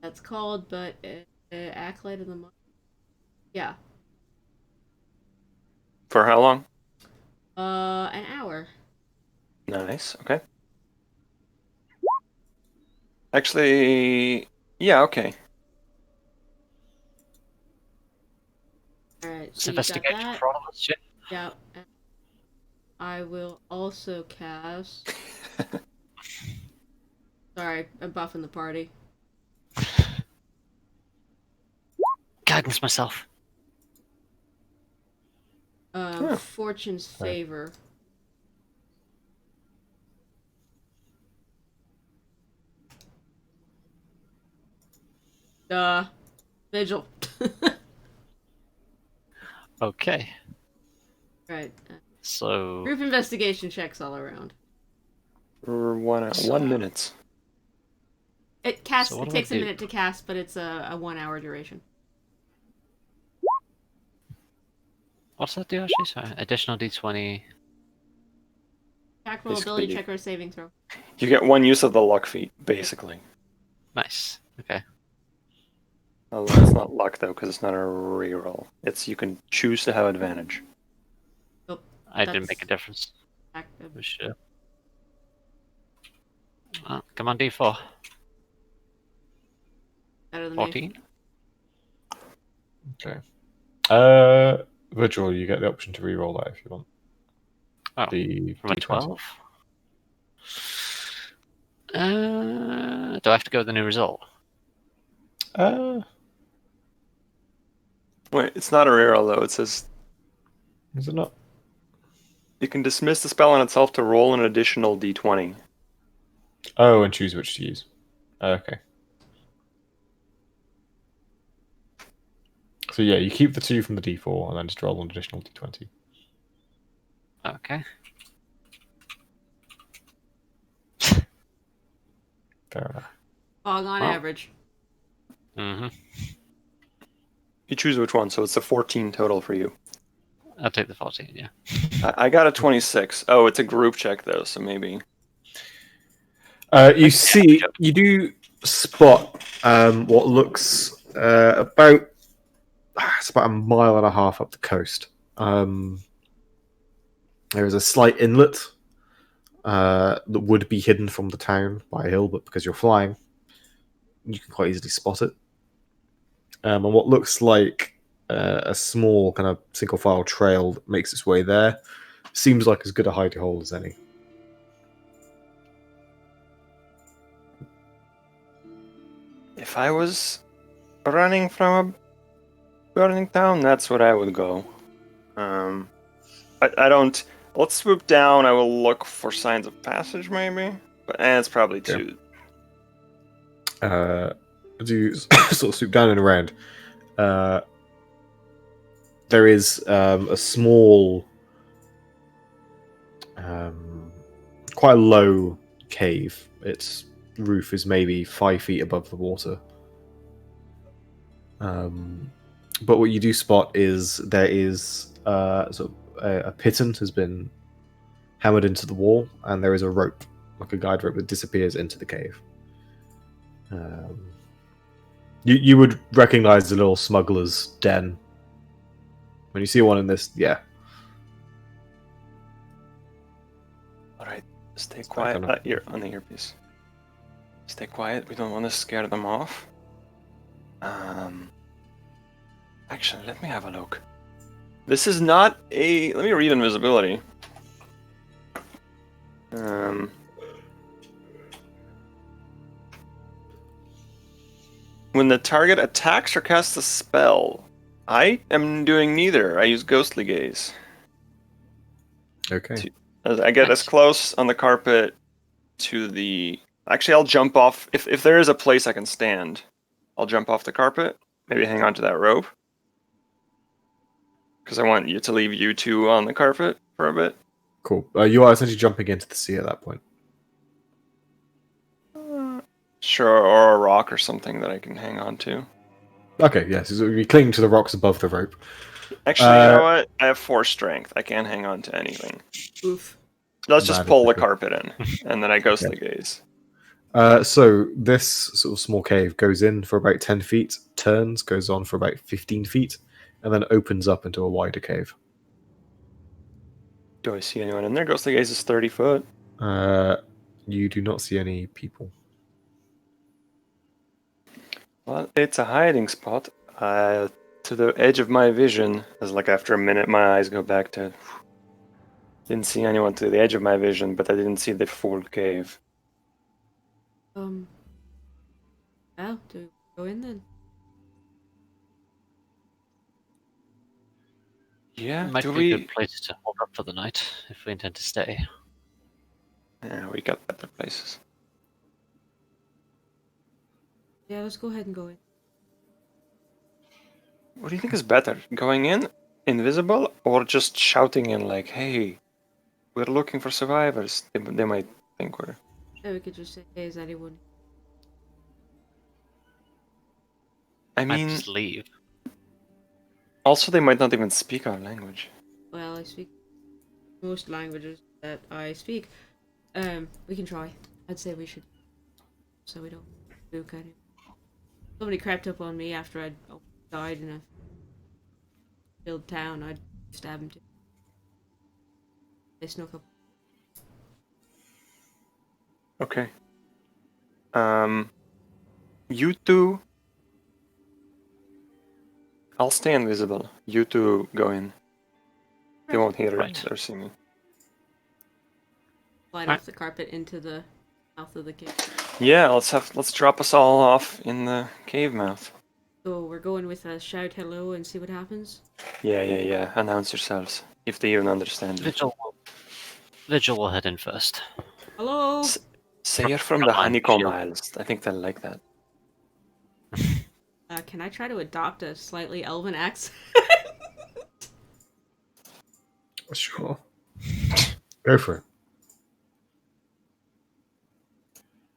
That's called, but Acolyte of the Month. Yeah. For how long? An hour. Nice. Okay. Actually, yeah. Okay. All right. It's So you got investigation that. for all of us, Jim. Yeah. And I will also cast. Sorry, I'm buffing the party. guidance myself. Fortune's favor. Vigil. Okay. Right. So Group investigation checks all around. For 1 minute. It casts. So what It do I takes a do? minute to cast, but it's a 1 hour duration. what's that do actually? Sorry. Additional d20. Attack roll, Basically, ability check, or saving throw. You get 1 use of the luck feat, basically. Nice. Okay. Although it's not luck though, because it's not a reroll. It's you can choose to have advantage. Oh, I didn't that's make a difference. active. For sure. Come on, d4. Better than me. 14. Okay. Virtual, you get the option to re-roll that if you want. Oh, The from a D20. 12. Do I have to go with the new result? Wait, it's not a reroll though. It says Is it not? you can dismiss the spell on itself to roll an additional d20. Oh, and choose which to use. Okay. So yeah, you keep the 2 from the D4 and then just roll an additional D20. Okay. Fair enough. Fog on Well. average. Mm-hmm. You choose which one, so it's a 14 total for you. I'll take the 14, yeah. I got a 26. Oh, it's a group check though, so maybe. You do spot what looks about it's about 1.5 miles up the coast. There is a slight inlet that would be hidden from the town by a hill, but because you're flying, you can quite easily spot it. And what looks like a small kind of single file trail that makes its way there seems like as good a hidey hole as any. If I was running from a burning town, that's what I would go. I don't. Let's swoop down. I will look for signs of passage, maybe. But it's probably too. As you sort of swoop down and around, there is a small, quite a low cave. Its roof is maybe 5 feet above the water. But what you do spot is there is sort of a piton has been hammered into the wall, and there is a rope, like a guide rope, that disappears into the cave. You would recognize the little smuggler's den when you see one in this. Yeah. All right, stay back quiet. on Ear on the earpiece. Stay quiet. We don't want to scare them off. Actually, let me have a look. This is not a. Let me read invisibility. When the target attacks or casts a spell, I am doing neither. I use ghostly gaze. Okay. I get as close on the carpet to the. Actually, I'll jump off. If there is a place I can stand, I'll jump off the carpet. Maybe hang on to that rope. Because I want you to leave you two on the carpet for a bit. Cool. You are essentially jumping into the sea at that point. Sure, or a rock or something that I can hang on to. Okay, yes. So you're clinging to the rocks above the rope. Actually, you know what? I have 4 strength. I can't hang on to anything. Oof. Let's just That is pull the tricky. carpet in, and then I ghostly gaze. So this sort of small cave goes in for about 10 feet, turns, goes on for about 15 feet, and then opens up into a wider cave. Do I see anyone in there? Ghostly gaze is 30 foot. You do not see any people. Well, it's a hiding spot. To the edge of my vision, as like after a minute, my eyes go back to. Didn't see anyone to the edge of my vision, but I didn't see the full cave. Well, do we go in then? Yeah, It might do be a we? good place to hold up for the night if we intend to stay. Yeah, we got better places. Yeah, let's go ahead and go in. What do you think is better? Going in invisible or just shouting in like, "Hey, we're looking for survivors." They might think we're. Yeah, we could just say, hey, is anyone? I Might mean, just leave. also they might not even speak our language. Well, I speak most languages that I speak. We can try. I'd say we should, so we don't spook anyone. Somebody crept up on me after I'd died in a filled town. I'd stab him too. They snuck up. Okay. You two. I'll stay invisible. You two go in. They won't hear Right. it or see me. Slide Right. off the carpet into the mouth of the cave. Yeah, let's drop us all off in the cave mouth. So we're going with a shout hello and see what happens. Yeah. Announce yourselves if they even understand you. Vigil will head in first. Hello. Say you're from Front the line, Honeycomb shield. Isles. I think they'll like that. Can I try to adopt a slightly elven accent? Sure. Go for it.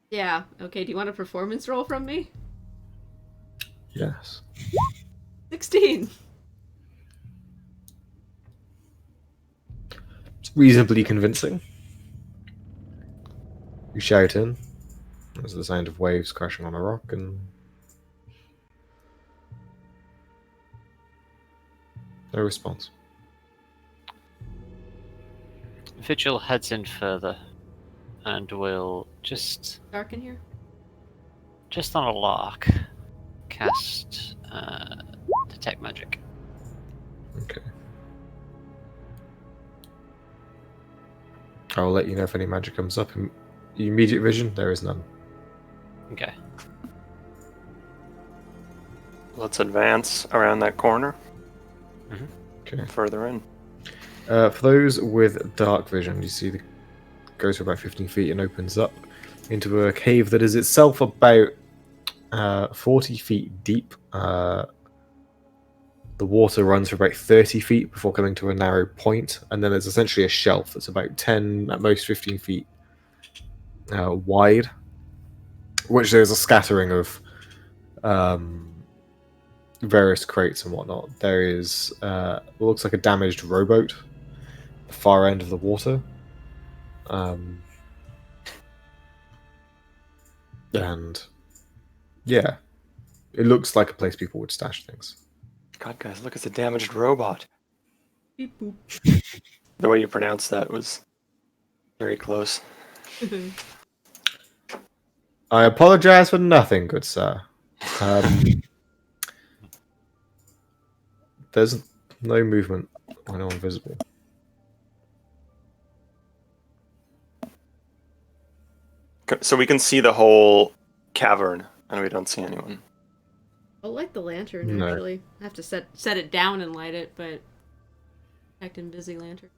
Yeah. Okay. Do you want a performance roll from me? Yes. 16. It's reasonably convincing. You shout in. There's the sound of waves crashing on a rock, and no response. Vigil heads in further and will just Dark in here. on a lark cast detect magic. Okay. I'll let you know if any magic comes up. Immediate vision, there is none. Okay. Let's advance around that corner. Okay. Further in. For those with dark vision, you see the goes for about 15 feet and opens up into a cave that is itself about 40 feet deep. The water runs for about 30 feet before coming to a narrow point, and then there's essentially a shelf that's about 10, at most 15 feet wide, which there's a scattering of various crates and whatnot. There is what looks like a damaged rowboat at the far end of the water. And yeah, it looks like a place people would stash things. God, guys, look, it's a damaged robot. Beep boop. The way you pronounced that was very close. I apologize for nothing, good sir. There's no movement when I'm visible. So we can see the whole cavern, and we don't see anyone. I'll light the lantern, No. actually. I have to set it down and light it, but... Acting busy lantern.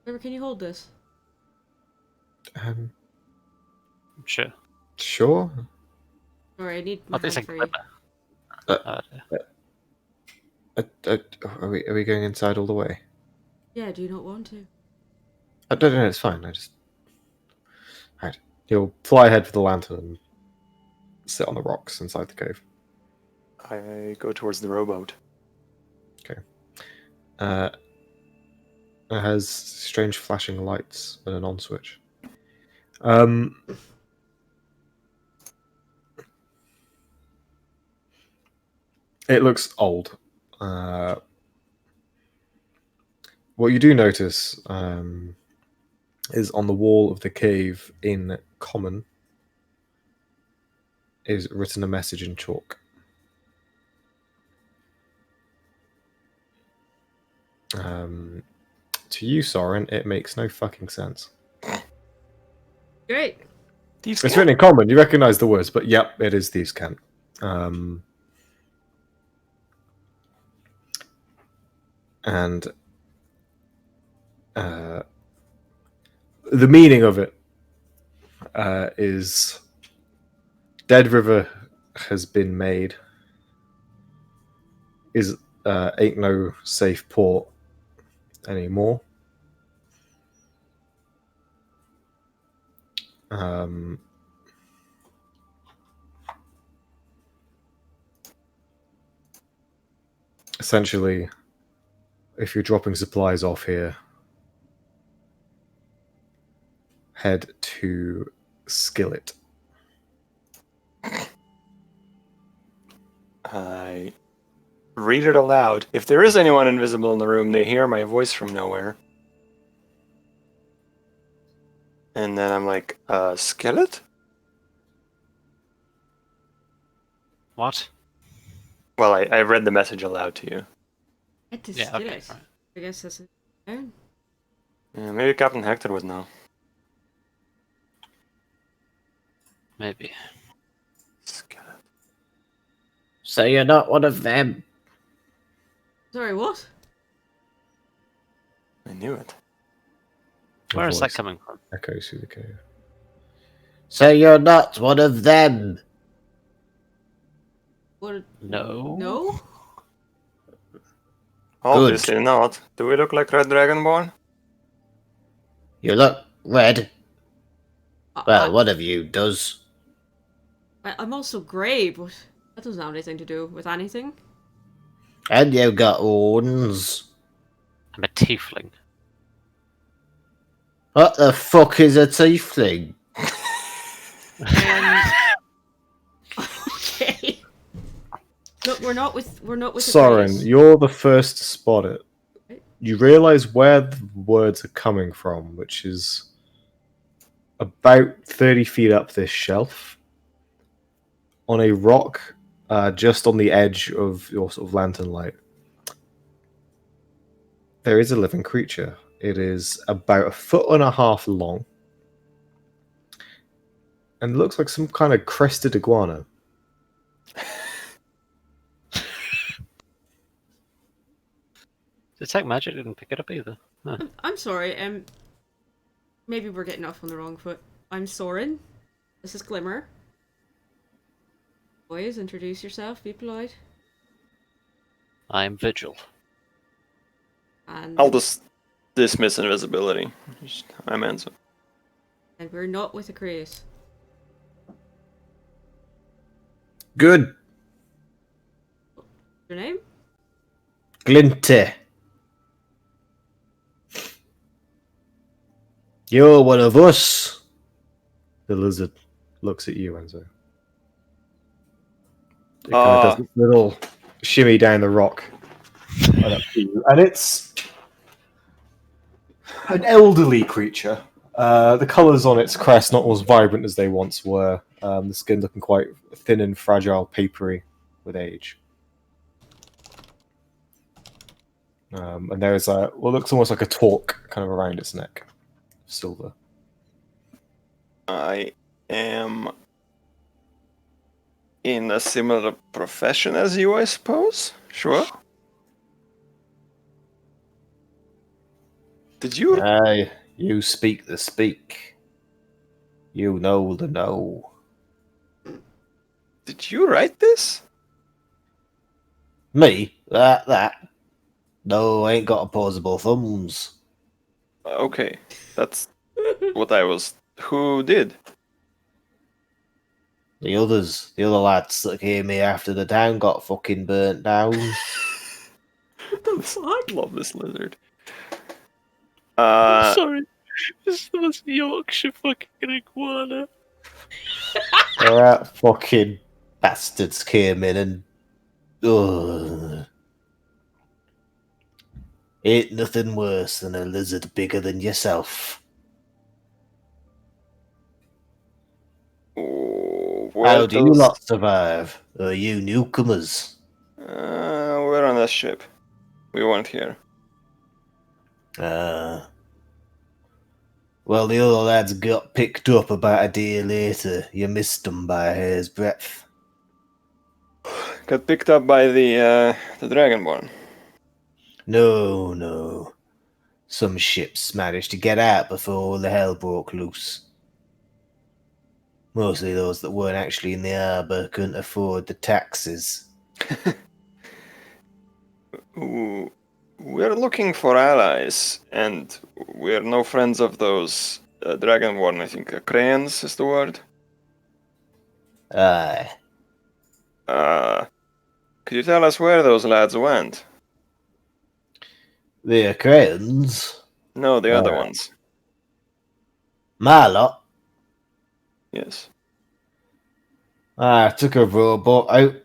River, can you hold this? Sure. Sure. Sorry, I need my I'll do hand something free. clever. Are we going inside all the way? Yeah, do you not want to? I don't know, it's fine. Right. He'll fly ahead for the lantern and sit on the rocks inside the cave. I go towards the rowboat. It has strange flashing lights and an on switch. It looks old. What you do notice is on the wall of the cave in common is written a message in chalk. To you, Soren, it makes no fucking sense. Great! Thieves' It's Cant. written in common. You recognise the words, but yep, it is Thieves' Cant. And the meaning of it is Deadriver has been made. Ain't no safe port anymore. Essentially, if you're dropping supplies off here, head to Skillet. I read it aloud. If there is anyone invisible in the room, they hear my voice from nowhere. And then I'm like, skillet? What? Well, I read the message aloud to you. Head to Yeah, okay, Skillet. right. I guess that's it. Down. Yeah, maybe Captain Hector would know. Maybe. Skillet. So you're not one of them. Sorry, what? I knew it. Your Where is that voice coming from? echoes through the cave. So you're not one of them. What? No. No? Obviously not. Do we look like Red Dragonborn? You look red. I- Well, one of you does. I'm also grey, but that doesn't have anything to do with anything. And you got horns. I'm a tiefling. What the fuck is a tiefling? Okay. Look, we're not with the Soren, Greys. you're the first to spot it. You realize where the words are coming from, which is about 30 feet up this shelf on a rock just on the edge of your sort of lantern light. There is a living creature. It is about 1.5 feet long and looks like some kind of crested iguana. Detect magic didn't pick it up either. Huh. I'm sorry. Maybe we're getting off on the wrong foot. I'm Soren. This is Glimmer. Boys, introduce yourself. Be polite. I'm Vigil. And I'll just dismiss invisibility. I'm answer. and we're not with the Greys. Good. Your name? Glinty. You're one of us. The lizard looks at you, Enzo. It kind Ah. of does its little shimmy down the rock. Right up to you. And it's an elderly creature. The colours on its crest not as vibrant as they once were. The skin looking quite thin and fragile, papery with age. And there is what looks almost like a torque kind of around its neck. Silver. I am in a similar profession as you, I suppose. Sure. Did you? Aye, you speak the speak. You know the know. Did you write this? Me? That. No, I ain't got opposable thumbs. Okay, that's what I was. Who did? The other lads that came here after the town got fucking burnt down. What the fuck? Love this lizard. Sorry. This was Yorkshire fucking iguana. That fucking bastards came in and. Ugh. Ain't nothing worse than a lizard bigger than yourself. How do you lot survive? Are you newcomers? We're on a ship. We weren't here. Well, the other lads got picked up about a day later. You missed them by a hair's breadth. Got picked up by the Dragonborn. No, no. Some ships managed to get out before all the hell broke loose. Mostly those that weren't actually in the harbour couldn't afford the taxes. Ooh, we're looking for allies, and we're no friends of those Dragonborn, I think. Crayons is the word. Aye. Could you tell us where those lads went? The crayons? No, the other ones. My lot. Yes. I took a rowboat out,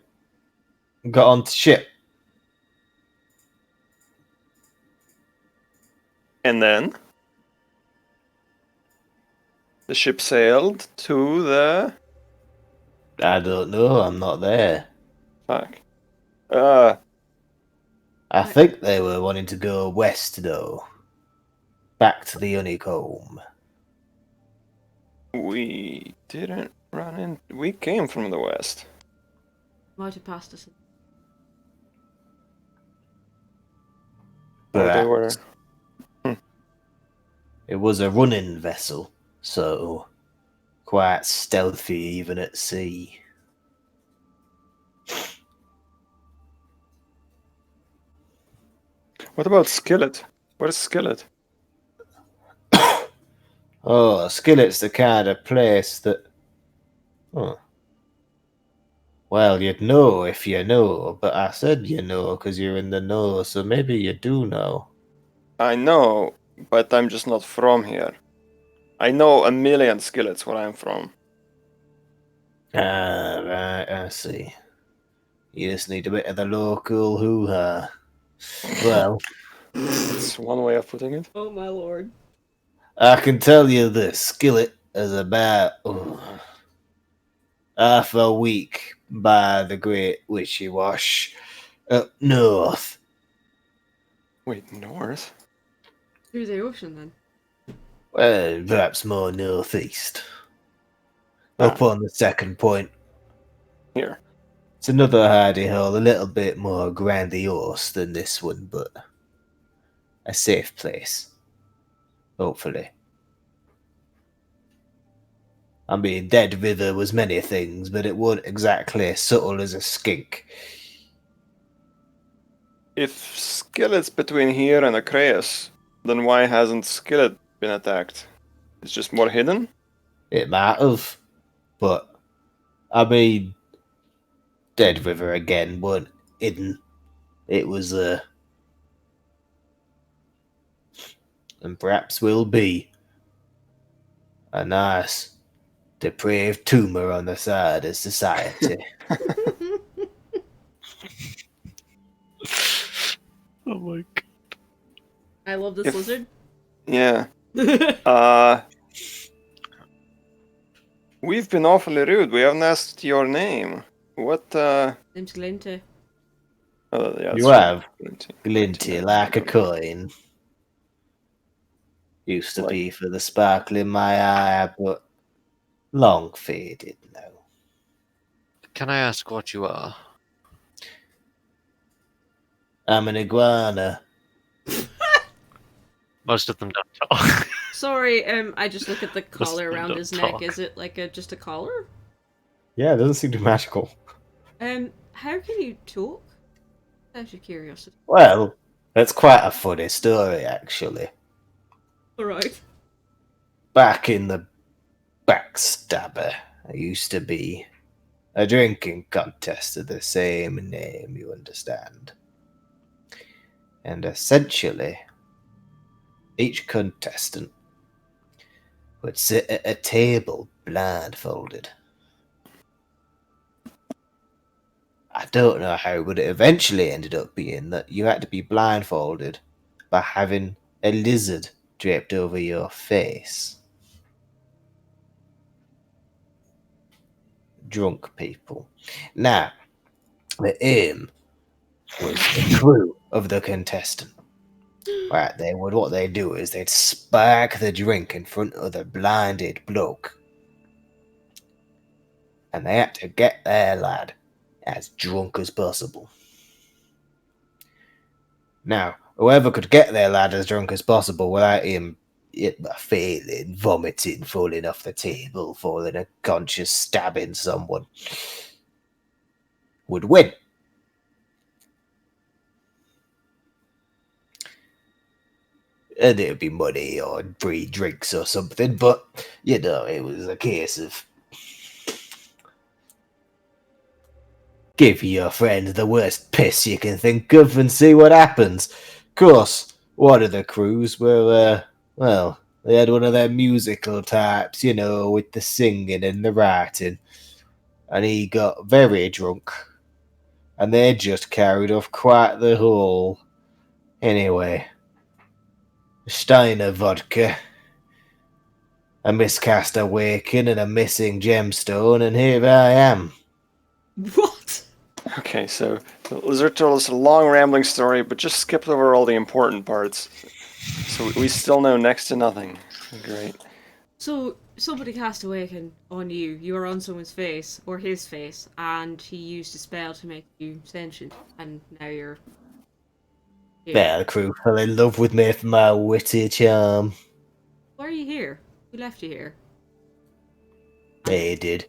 got onto ship. And then? The ship sailed to the... I don't know, I'm not there. Fuck. I think they were wanting to go west, though. Back to the honeycomb. We didn't run in... We came from the west. Might have passed us. Oh, they were... Perhaps. It was a running vessel, so quite stealthy even at sea. What about Skillet? Where's Skillet? Oh, Skillet's the kind of place that... Huh. Well, you'd know if you know, but I said you know because you're in the know, so maybe you do know. I know, but I'm just not from here. I know a million Skillets where I'm from. Ah, right, I see. You just need a bit of the local hoo-ha. Well, That's one way of putting it. Oh my lord. I can tell you this, Skillet is about half a week by the Great Witchy Wash up north. Wait, north? Through the ocean then. Well, perhaps more northeast. Up on the second point. Here. It's another hidey hole, a little bit more grandiose than this one, but a safe place. Hopefully. I mean, Deadriver was many things, but it wasn't exactly subtle as a skink. If Skillet's between here and Acreus, then why hasn't Skillet been attacked? It's just more hidden? It might have, but I mean, Deadriver again weren't hidden. It was and perhaps will be a nice depraved tumor on the side of society. Oh my god. I love this lizard. Yeah. We've been awfully rude. We haven't asked your name. What, Name's Glinte. Oh, yeah, You that's have right. glinty like a coin. Used to Like- be for the sparkle in my eye, but long faded now. Can I ask what you are? I'm an iguana. Most of them don't talk. Sorry, I just look at the collar one around don't his neck. talk. Is it like just a collar? Yeah, it doesn't seem to be magical. How can you talk? Out of curiosity. Well, that's quite a funny story, actually. Alright. Back in the Backstabber, I used to be a drinking contest of the same name, you understand. And essentially, each contestant would sit at a table blindfolded. I don't know how, but it eventually ended up being that you had to be blindfolded by having a lizard draped over your face. Drunk people. Now, the aim was the crew of the contestant. Right, what they do is they'd spark the drink in front of the blinded bloke. And they had to get their lad as drunk as possible. Now, whoever could get their lad as drunk as possible without him failing, vomiting, falling off the table, falling unconscious, stabbing someone, would win. And it'd be money or free drinks or something, but, it was a case of give your friend the worst piss you can think of and see what happens. Of course, one of the crews were, they had one of their musical types, with the singing and the writing. And he got very drunk. And they just carried off quite the haul. Anyway, Steiner vodka, a miscast awaken, and a missing gemstone, and here I am. What? Okay, so the lizard told us a long rambling story, but just skipped over all the important parts. So we still know next to nothing. Great. So somebody cast Awaken on you. You were on someone's face or his face, and he used a spell to make you sentient, and now you're here. Yeah, the crew fell in love with me for my witty charm. Why are you here? Who left you here? They did.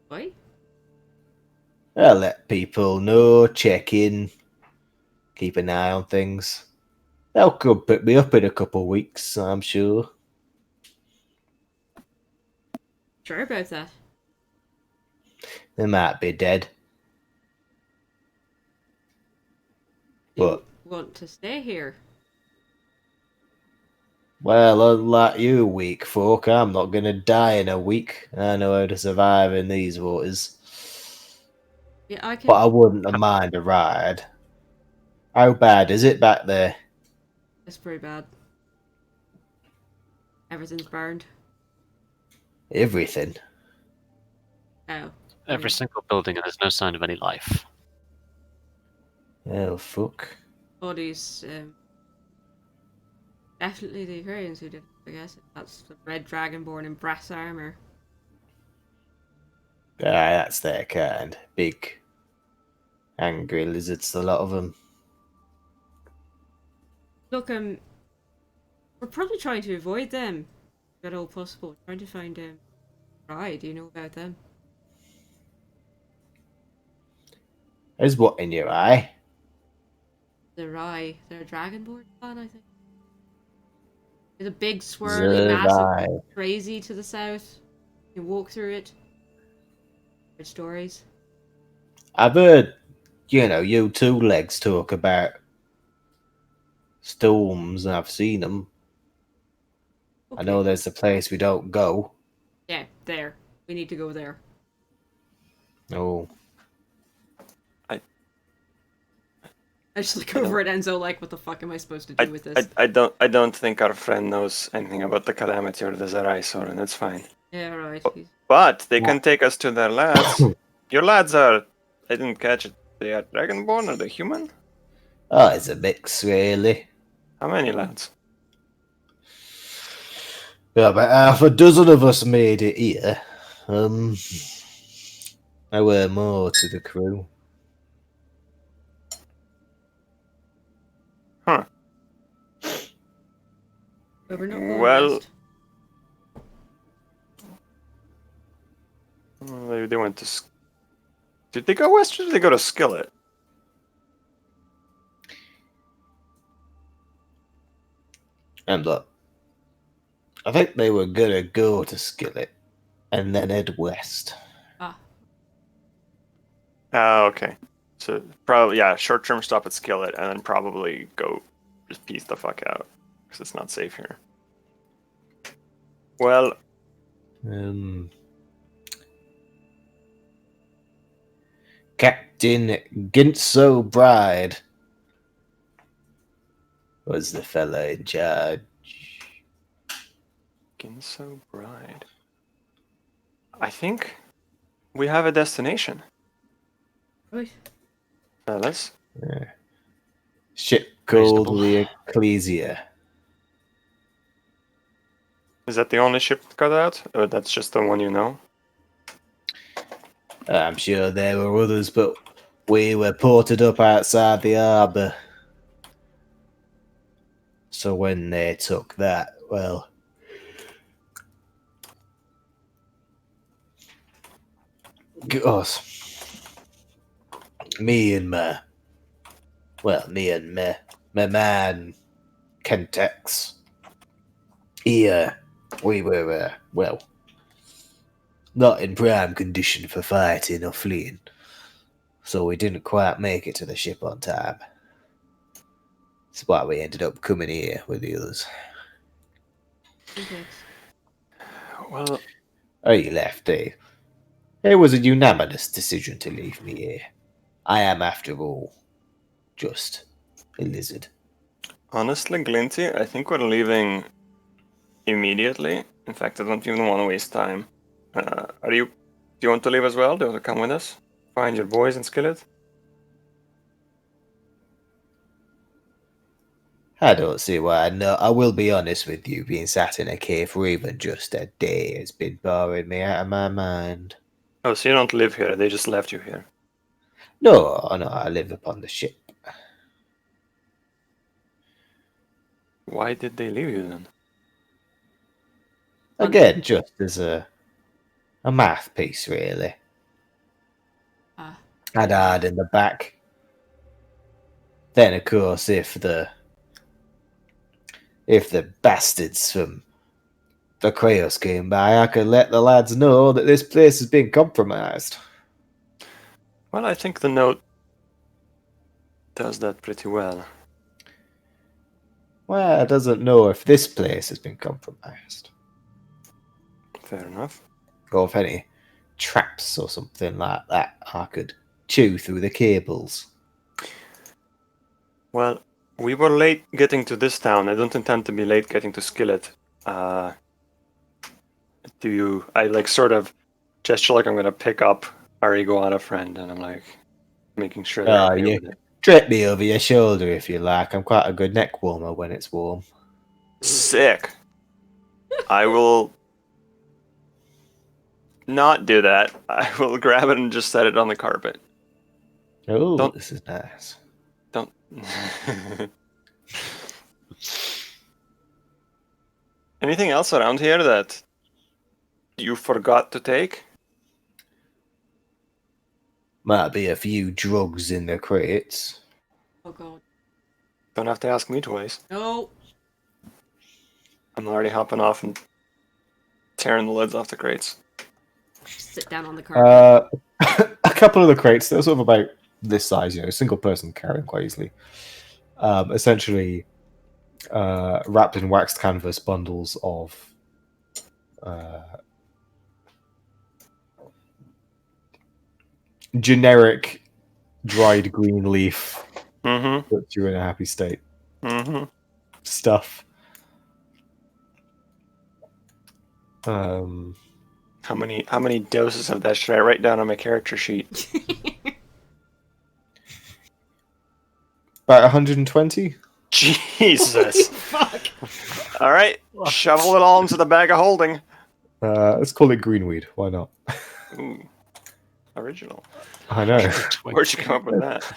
Why? I let people know, check in, keep an eye on things. They'll come pick me up in a couple of weeks, I'm sure. Sure about that. They might be dead. You What? want to stay here? Well, unlike you weak folk, I'm not gonna die in a week. I know how to survive in these waters. Yeah, I can. But I wouldn't have mind a ride. How bad is it back there? It's pretty bad. Everything's burned. Everything. Oh. Every single building, and there's no sign of any life. Oh, fuck. Bodies, definitely the Aquarians who did it, I guess. That's the red dragonborn in brass armor. Ah, that's their kind. Big, angry lizards, a lot of them. Look, we're probably trying to avoid them. If at all possible. Trying to find Rye. Do you know about them? There's what in your eye? The Rye. They're a dragonborn clan, I think. There's a big swirly, massive Eye. crazy to the south. You can walk through it. Heard stories. I've heard, you two legs talk about storms, and I've seen them. Okay. I know there's a place we don't go. Yeah, there. We need to go there. Oh. I just look over at Enzo like, what the fuck am I supposed to do with this? I don't think our friend knows anything about the calamity or the Zerai Soren. That's fine. Yeah, right. But they can take us to their lads. Your lads are. I didn't catch it. They are dragonborn or they human? Oh, it's a mix, really. How many lads? Yeah, about half a dozen of us made it here. There were more to the crew. Huh. But we're not going Well- west. Maybe they went to. Did they go west or did they go to Skillet? And look, I think they were gonna go to Skillet and then head west. Ah, Oh, okay. So probably short-term stop at Skillet and then probably go just piece the fuck out because it's not safe here. Well, Captain Ginso Bride was the fella in charge. Ginso Bride. I think we have a destination, right. fellas. Ship called Reasonable. the Ecclesia. Is that the only ship cut out? Or that's just the one you know? I'm sure there were others, but we were ported up outside the harbour. So when they took that, well, us, me and my man Kentex, we were, well, not in prime condition for fighting or fleeing, so we didn't quite make it to the ship on time. That's why we ended up coming here with the others. Context. Well, Oh, you left, eh? It was a unanimous decision to leave me here. I am, after all, just a lizard. honestly, Glinty, I think we're leaving immediately. In fact, I don't even want to waste time. Do you want to leave as well? Do you want to come with us? Find your boys in Skillet? I don't see why. No, I will be honest with you, being sat in a cave for even just a day has been boring me out of my mind. Oh, so you don't live here, they just left you here. No, I live upon the ship. Why did they leave you then? Again, just as a math piece, really. Ah. I'd add in the back. Then, of course, if the bastards from the Kraos came by, I could let the lads know that this place has been compromised. Well, I think the note does that pretty well. Well, it doesn't know if this place has been compromised. Fair enough. Or if any traps or something like that I could chew through the cables. Well, we were late getting to this town. I don't intend to be late getting to Skillet. I like sort of gesture like I'm gonna pick up our iguana friend, and I'm like making sure they're okay You with it. drape me over your shoulder if you like. I'm quite a good neck warmer when it's warm. Sick. I will not do that. I will grab it and just set it on the carpet. Oh, Don't- this is nice. Don't. Anything else around here that you forgot to take? Might be a few drugs in the crates. Oh god. Don't have to ask me twice. No. I'm already hopping off and tearing the lids off the crates. Sit down on the carpet. A couple of the crates, they're sort of about this size, a single person carrying quite easily. Essentially, wrapped in waxed canvas bundles of generic dried green leaf Mm-hmm. puts you in a happy state Mm-hmm. stuff. How many doses of that should I write down on my character sheet? About 120. Jesus. Fuck. All right, shovel it all into the bag of holding. Let's call it greenweed. Why not? Ooh, original. I know. Where'd you come up with that?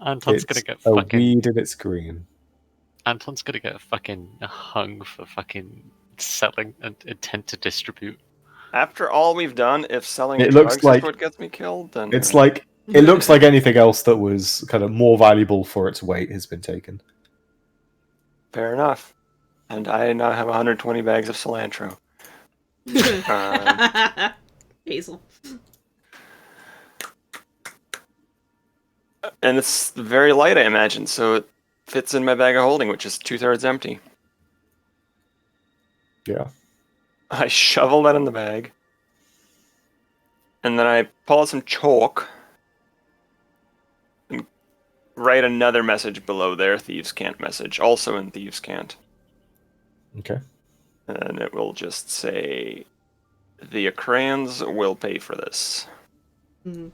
Anton's It's gonna get a fucking. weed and it's green. Anton's gonna get fucking hung for fucking selling and intent to distribute. After all we've done, if selling It drugs looks like- is what gets me killed, then It's like it looks like anything else that was kind of more valuable for its weight has been taken. fair enough. And I now have 120 bags of cilantro. Hazel. And it's very light, I imagine, so it fits in my bag of holding, which is 2/3 empty. Yeah. I shovel that in the bag. And then I pull out some chalk and write another message below there, Thieves Can't message, also in Thieves Can't. Okay. And it will just say, the Ukrainians will pay for this. Mhm.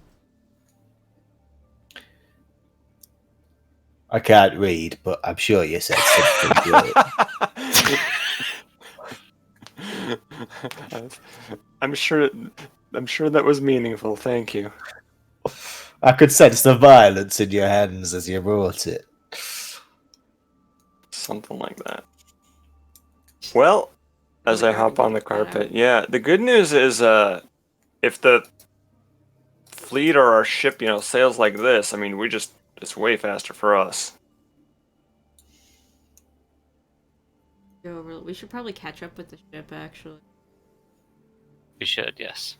I can't read, but I'm sure you said something great. I'm sure that was meaningful, thank you. I could sense the violence in your hands as you wrote it. Something like that. Well, as I hop on the carpet, yeah. The good news is, if the fleet or our ship, sails like this, I mean, it's way faster for us. We should probably catch up with the ship, actually. We should, yes.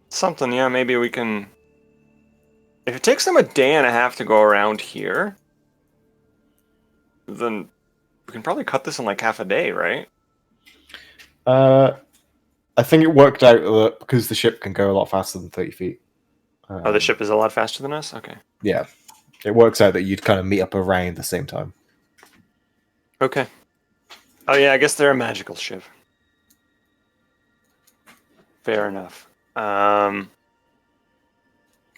Something, yeah. Maybe we can. If it takes them a day and a half to go around here, then we can probably cut this in like half a day, right? I think it worked out that because the ship can go a lot faster than 30 feet. Oh, the ship is a lot faster than us? Okay. Yeah. It works out that you'd kind of meet up around the same time. Okay. Oh, yeah, I guess they're a magical ship. Fair enough.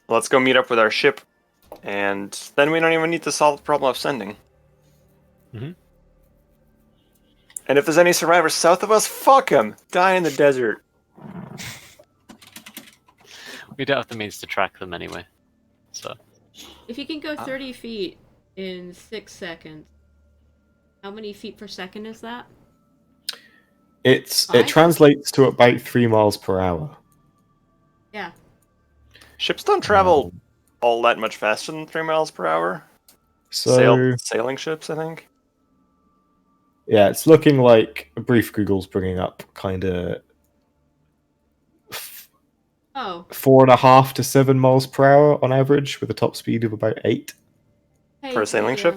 Let's go meet up with our ship, and then we don't even need to solve the problem of sending. Mhm. And if there's any survivors south of us, fuck them! Die in the desert. We don't have the means to track them anyway. So If you can go 30 feet in 6 seconds, how many feet per second is that? It Five? translates to about 3 miles per hour. Yeah. Ships don't travel all that much faster than 3 miles per hour. So Sailing ships, I think. yeah, it's looking like a brief Google's bringing up kind of Oh. 4.5 to 7 miles per hour on average, with a top speed of about 8. Hey, For a sailing ship?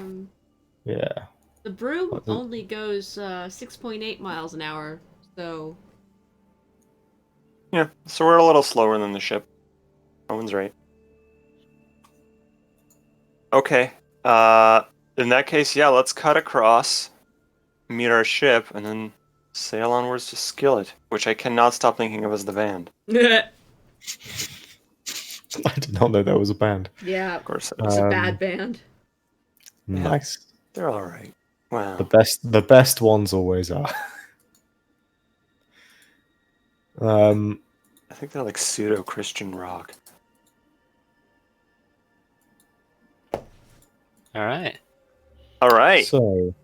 Yeah. The broom What the- only goes 6.8 miles an hour, so Yeah, so we're a little slower than the ship. Owen's right. Okay. In that case, yeah, let's cut across, meet our ship, and then sail onwards to Skillet, which I cannot stop thinking of as the band. I did not know that was a band. yeah, Of course, it's a bad band. Nice. they're all right. Wow. The best ones always are. I think they're like pseudo-Christian rock. all right. All right. So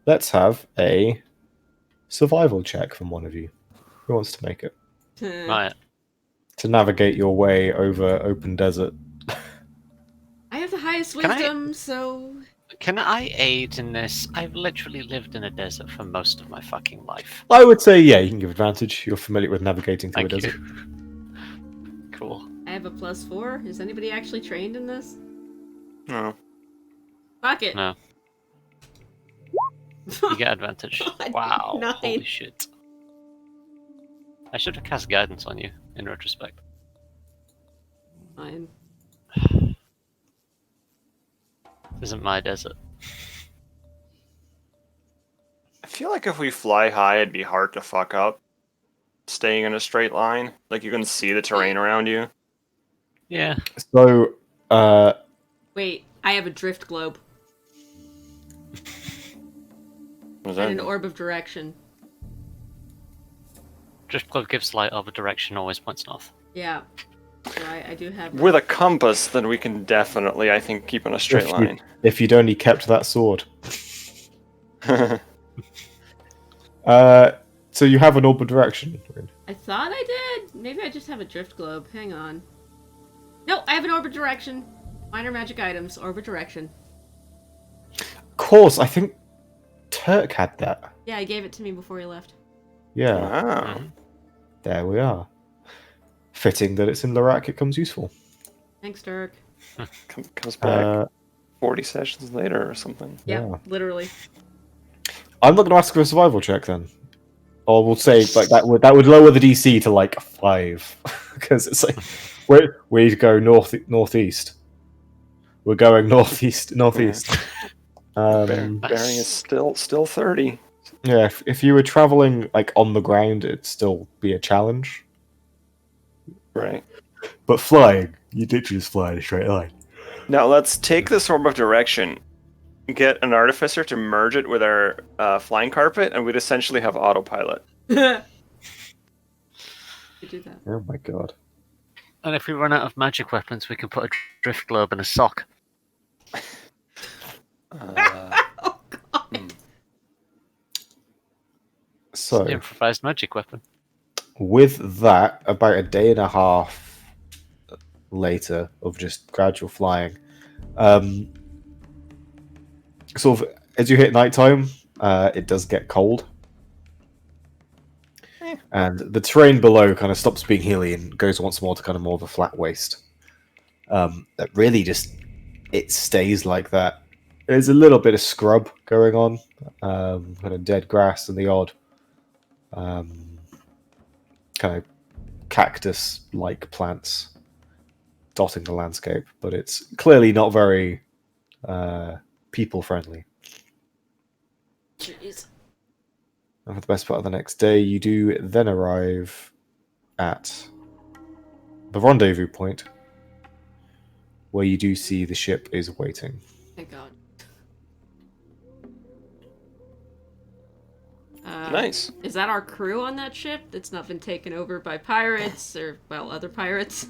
let's have a survival check from one of you. Who wants to make it? Right. To navigate your way over open desert. I have the highest Can I- wisdom, so Can I aid in this? I've literally lived in a desert for most of my fucking life. I would say, yeah, you can give advantage. You're familiar with navigating through a Thank desert. you. Cool. I have a +4. Is anybody actually trained in this? No. Fuck it. No, you get advantage. God, Wow. 9. Holy shit. I should have cast guidance on you, in retrospect. Fine. This isn't my desert. I feel like if we fly high, it'd be hard to fuck up. Staying in a straight line. Like, you can see the terrain around you. Yeah. So, Wait, I have a drift globe What does and that an mean? orb of direction. Drift globe gives light over direction, always points north. Yeah. So I do have With a compass, then we can definitely, I think, keep on a straight line. if you'd only kept that sword. So you have an orb of direction. I thought I did. Maybe I just have a drift globe. Hang on. No, I have an orb of direction. Minor magic items, orb of direction. Of course, I think Turk had that. Yeah, I gave it to me before he left. Yeah, Wow. there we are. Fitting that it's in Lorak, it comes useful. Thanks, Dirk. Comes back Uh, 40 sessions later or something. Yeah, Yeah. literally. I'm not going to ask for a survival check then. Or we'll say like that would lower the DC to like 5 because it's like we go northeast. We're going northeast. Bearing is still 30. Yeah, if you were traveling like on the ground, it'd still be a challenge. Right. But flying, you literally just fly in a straight line. Now let's take this orb of direction, get an artificer to merge it with our flying carpet, and we'd essentially have autopilot. You do that. Oh my god. And if we run out of magic weapons, we can put a drift globe in a sock. Oh god. So, Improvised magic weapon. with that, about a day and a half later of just gradual flying, sort of as you hit nighttime, it does get cold. And the terrain below kind of stops being hilly and goes once more to kind of more of a flat waste. That really just it stays like that. There's a little bit of scrub going on, kind of dead grass and the odd kind of cactus-like plants dotting the landscape, but it's clearly not very people-friendly. Jeez. And for the best part of the next day, you do then arrive at the rendezvous point, where you do see the ship is waiting. Thank god. Nice. Is that our crew on that ship that's not been taken over by pirates or, well, other pirates?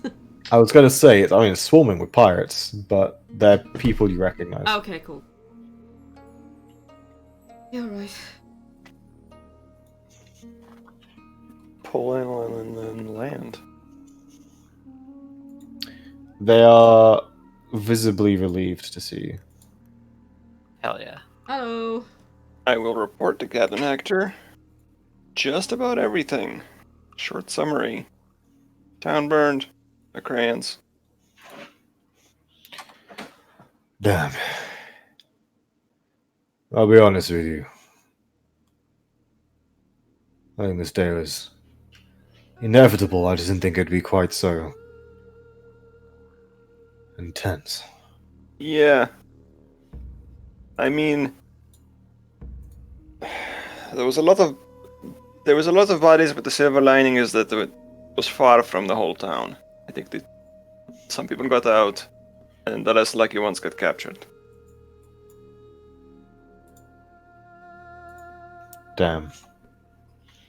I was going to say, it's swarming with pirates, but they're people you recognize. Okay, cool. Yeah, right. Pull in and then land. They are visibly relieved to see you. Hell yeah. Hello. I will report to Captain Hector just about everything. Short summary. Town burned. The crayons. Damn. I'll be honest with you. I think this day was inevitable. I just didn't think it'd be quite so intense. Yeah. I mean, there was a lot of bodies, but the silver lining is that it was far from the whole town. I think that some people got out, and the less lucky ones got captured. Damn.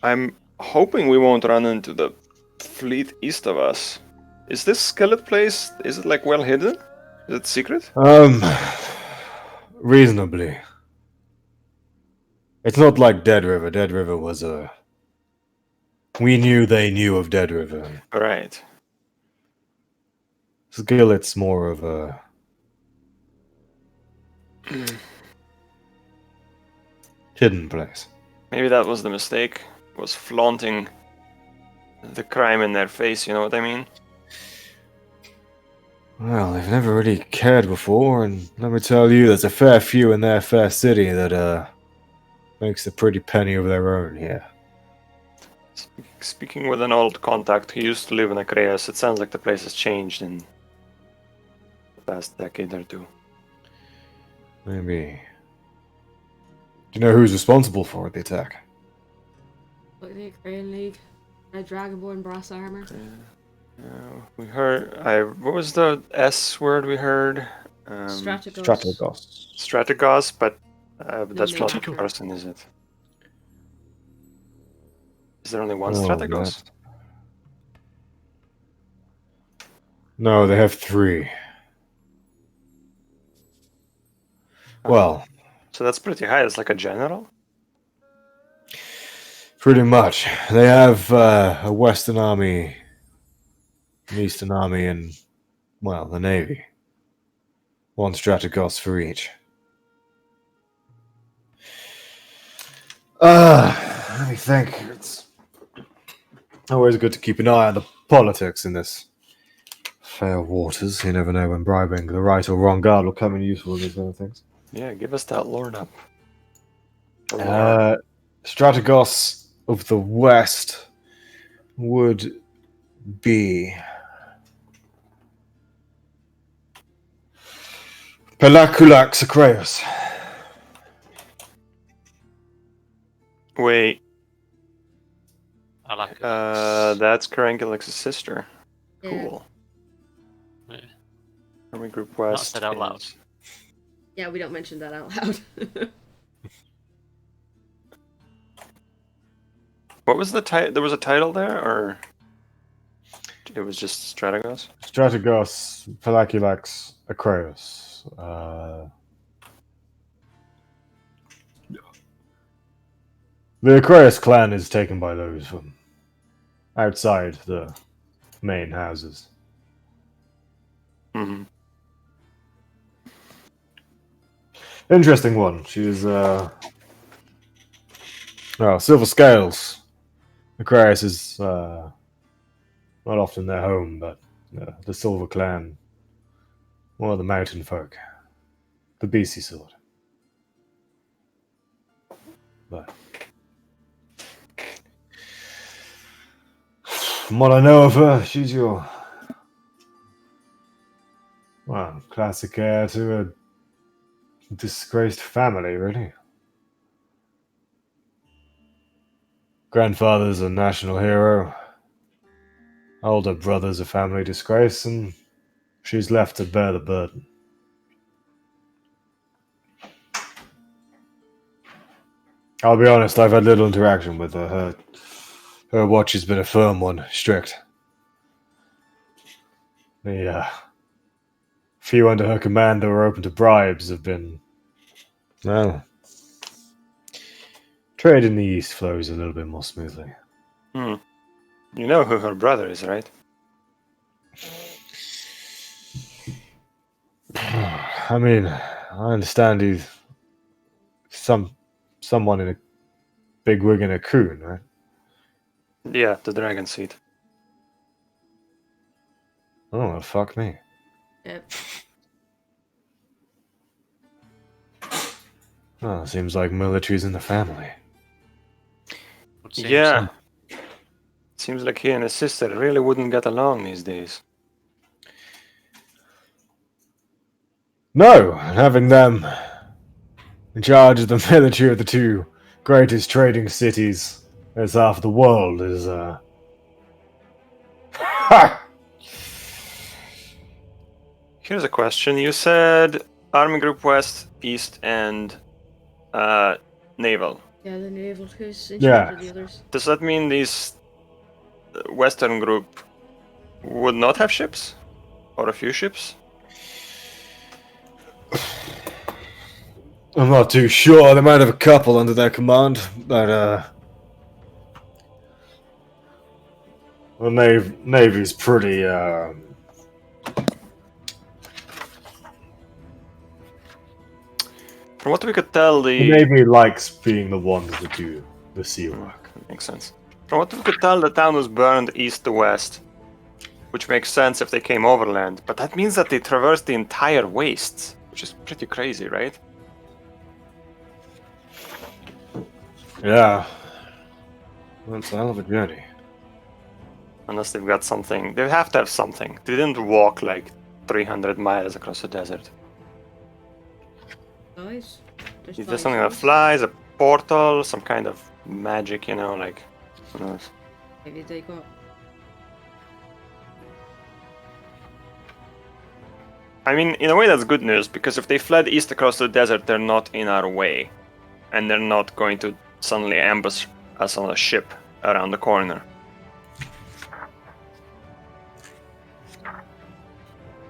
I'm hoping we won't run into the fleet east of us. Is this skillet place, is it like well hidden? Is it secret? Reasonably. It's not like Deadriver. Deadriver was a... We knew they knew of Deadriver. Right. Skillet's more of a... hidden place. Maybe that was the mistake. Was flaunting the crime in their face, you know what I mean? Well, they've never really cared before, and let me tell you, there's a fair few in their fair city that, makes a pretty penny of their own here. Speaking with an old contact who used to live in Acreus, it sounds like the place has changed in the past decade or two. Maybe. Do you know who's responsible for the attack? Look at the Aquarian League. Red Dragonborn brass armor. We heard. What was the S word we heard? Strategos. Strategos. Strategos, but that's not a nature. person, is it? Is there only one Oh, Strategos? that- No, they have 3. Well, So that's pretty high. It's like a general. pretty much. They have a Western Army, an Eastern Army, and, well, the Navy. 1 Strategos for each. Let me think. It's always good to keep an eye on the politics in this fair waters. You never know when bribing the right or wrong guard will come in useful in these kind of things. Yeah, give us that lord up. Strategos of the West would be Pelaculax Acreus. Wait, I like it. that's Carangalix's sister. Yeah. Cool. Yeah. Army Group West. said out loud. is- Yeah, we don't mention that out loud. What was the title? There was a title there, or it was just Strategos? Strategos Pelaculax Acreus. The Aquarius clan is taken by those from outside the main houses. Hmm. Interesting one. She is, Silver Scales. Aquarius is, not often their home, but the Silver Clan, or the Mountain Folk, the BC sort. But from what I know of her, she's your, well, classic heir to a disgraced family, really. Grandfather's a national hero. Older brother's a family disgrace, and she's left to bear the burden. I'll be honest, I've had little interaction with her. Her watch has been a firm one, strict. The few under her command who are open to bribes have been, well, trade in the East flows a little bit more smoothly. Hmm. You know who her brother is, right? I mean, I understand he's someone in a big wig and a coon, right? Yeah, the dragon seed. Oh, well, fuck me. Yep. Oh, seems like military's in the family. Would seem Yeah. so. Seems like he and his sister really wouldn't get along these days. No, having them in charge of the military of the two greatest trading cities as half the world is, Here's a question. You said Army Group West, East, and Naval. Yeah, the naval who's in Yeah. charge of the others. Does that mean these Western group would not have ships? Or a few ships? I'm not too sure. They might have a couple under their command, but the Navy's pretty. From what we could tell, The the Navy likes being the ones that do the sea work. makes sense. From what we could tell, the town was burned east to west, which makes sense if they came overland. But that means that they traversed the entire wastes, which is pretty crazy, right? Yeah, that's a hell of a journey. Unless they've got something. They have to have something. They didn't walk like 300 miles across the desert. Guys, Is there something that flies, a portal, some kind of magic, you know, like, who knows? Maybe they got. I mean, in a way that's good news, because if they fled east across the desert, they're not in our way. And they're not going to suddenly ambush us on a ship around the corner.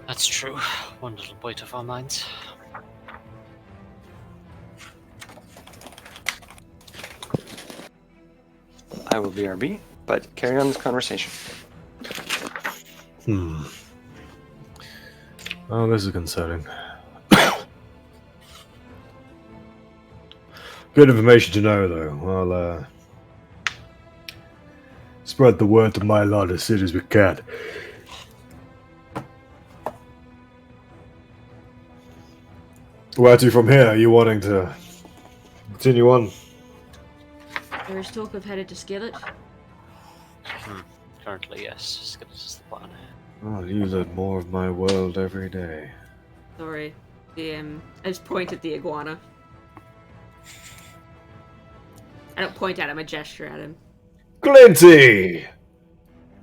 That's true. One little bite of our minds. I will BRB, but carry on this conversation. Oh, this is concerning. Good information to know, though. I'll spread the word to my lot as soon as we can. Where to from here? Are you wanting to continue on? There is talk of headed to Skillet. Currently, yes. Skillet is the plan. Oh, you learn more of my world every day. Sorry. I just point at the iguana. I don't point at him, I gesture at him. Glinty!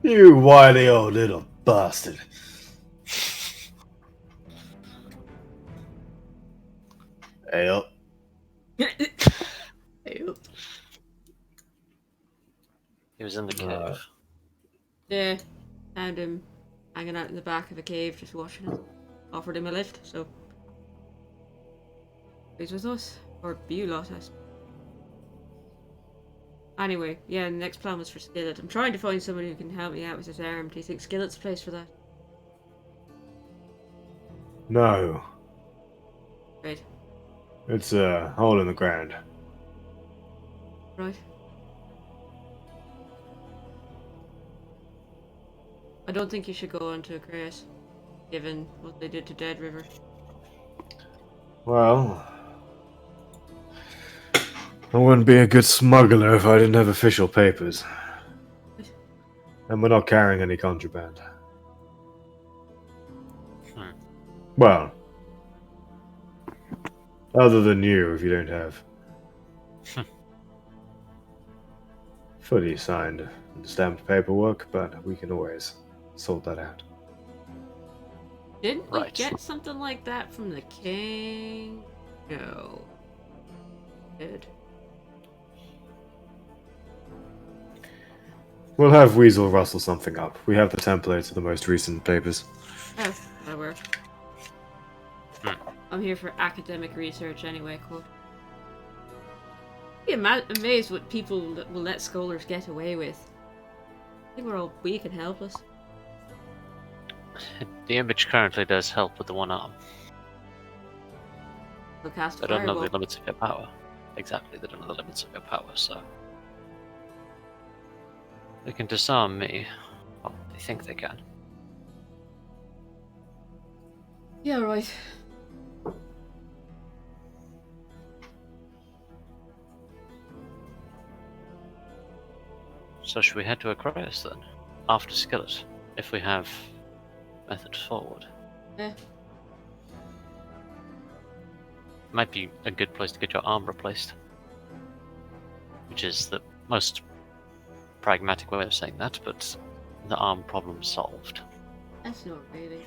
You wily old little bastard. Hey up. Ew. He was in the cave. Yeah, found him hanging out in the back of a cave just watching us. Offered him a lift, so he's with us. Or you lot, I suppose. Anyway, yeah, the next plan was for Skillet. I'm trying to find somebody who can help me out with his arm. Do you think Skillet's the place for that? No, Right. it's a hole in the ground. Right. I don't think you should go onto Grace, given what they did to Deadriver. Well, I wouldn't be a good smuggler if I didn't have official papers. And we're not carrying any contraband. Hmm. Well, other than you, if you don't have fully signed and stamped paperwork, but we can always sort that out. Didn't we Right. get something like that from the king? No. Did. We'll have Weasel rustle something up. We have the templates of the most recent papers. Oh, that'll work. Hmm. I'm here for academic research anyway, quote. I'd be amazed what people will let scholars get away with. I think we're all weak and helpless. The image currently does help with the one arm. They'll cast a They don't know fireball. the limits of your power. Exactly, they don't know the limits of your power, so... They can disarm me. Well, they think they can. Yeah, right. So should we head to Aquarius then? After Skillet, if we have method forward. Yeah. Might be a good place to get your arm replaced. Which is the most pragmatic way of saying that, but the arm problem solved. That's not really.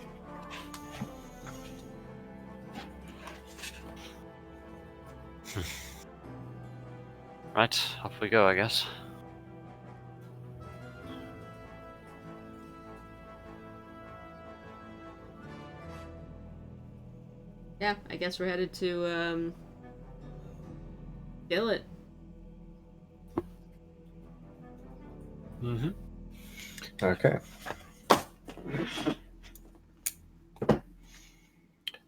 Right, off we go, I guess. Yeah, I guess we're headed to, Skillet. Mm-hmm. Okay.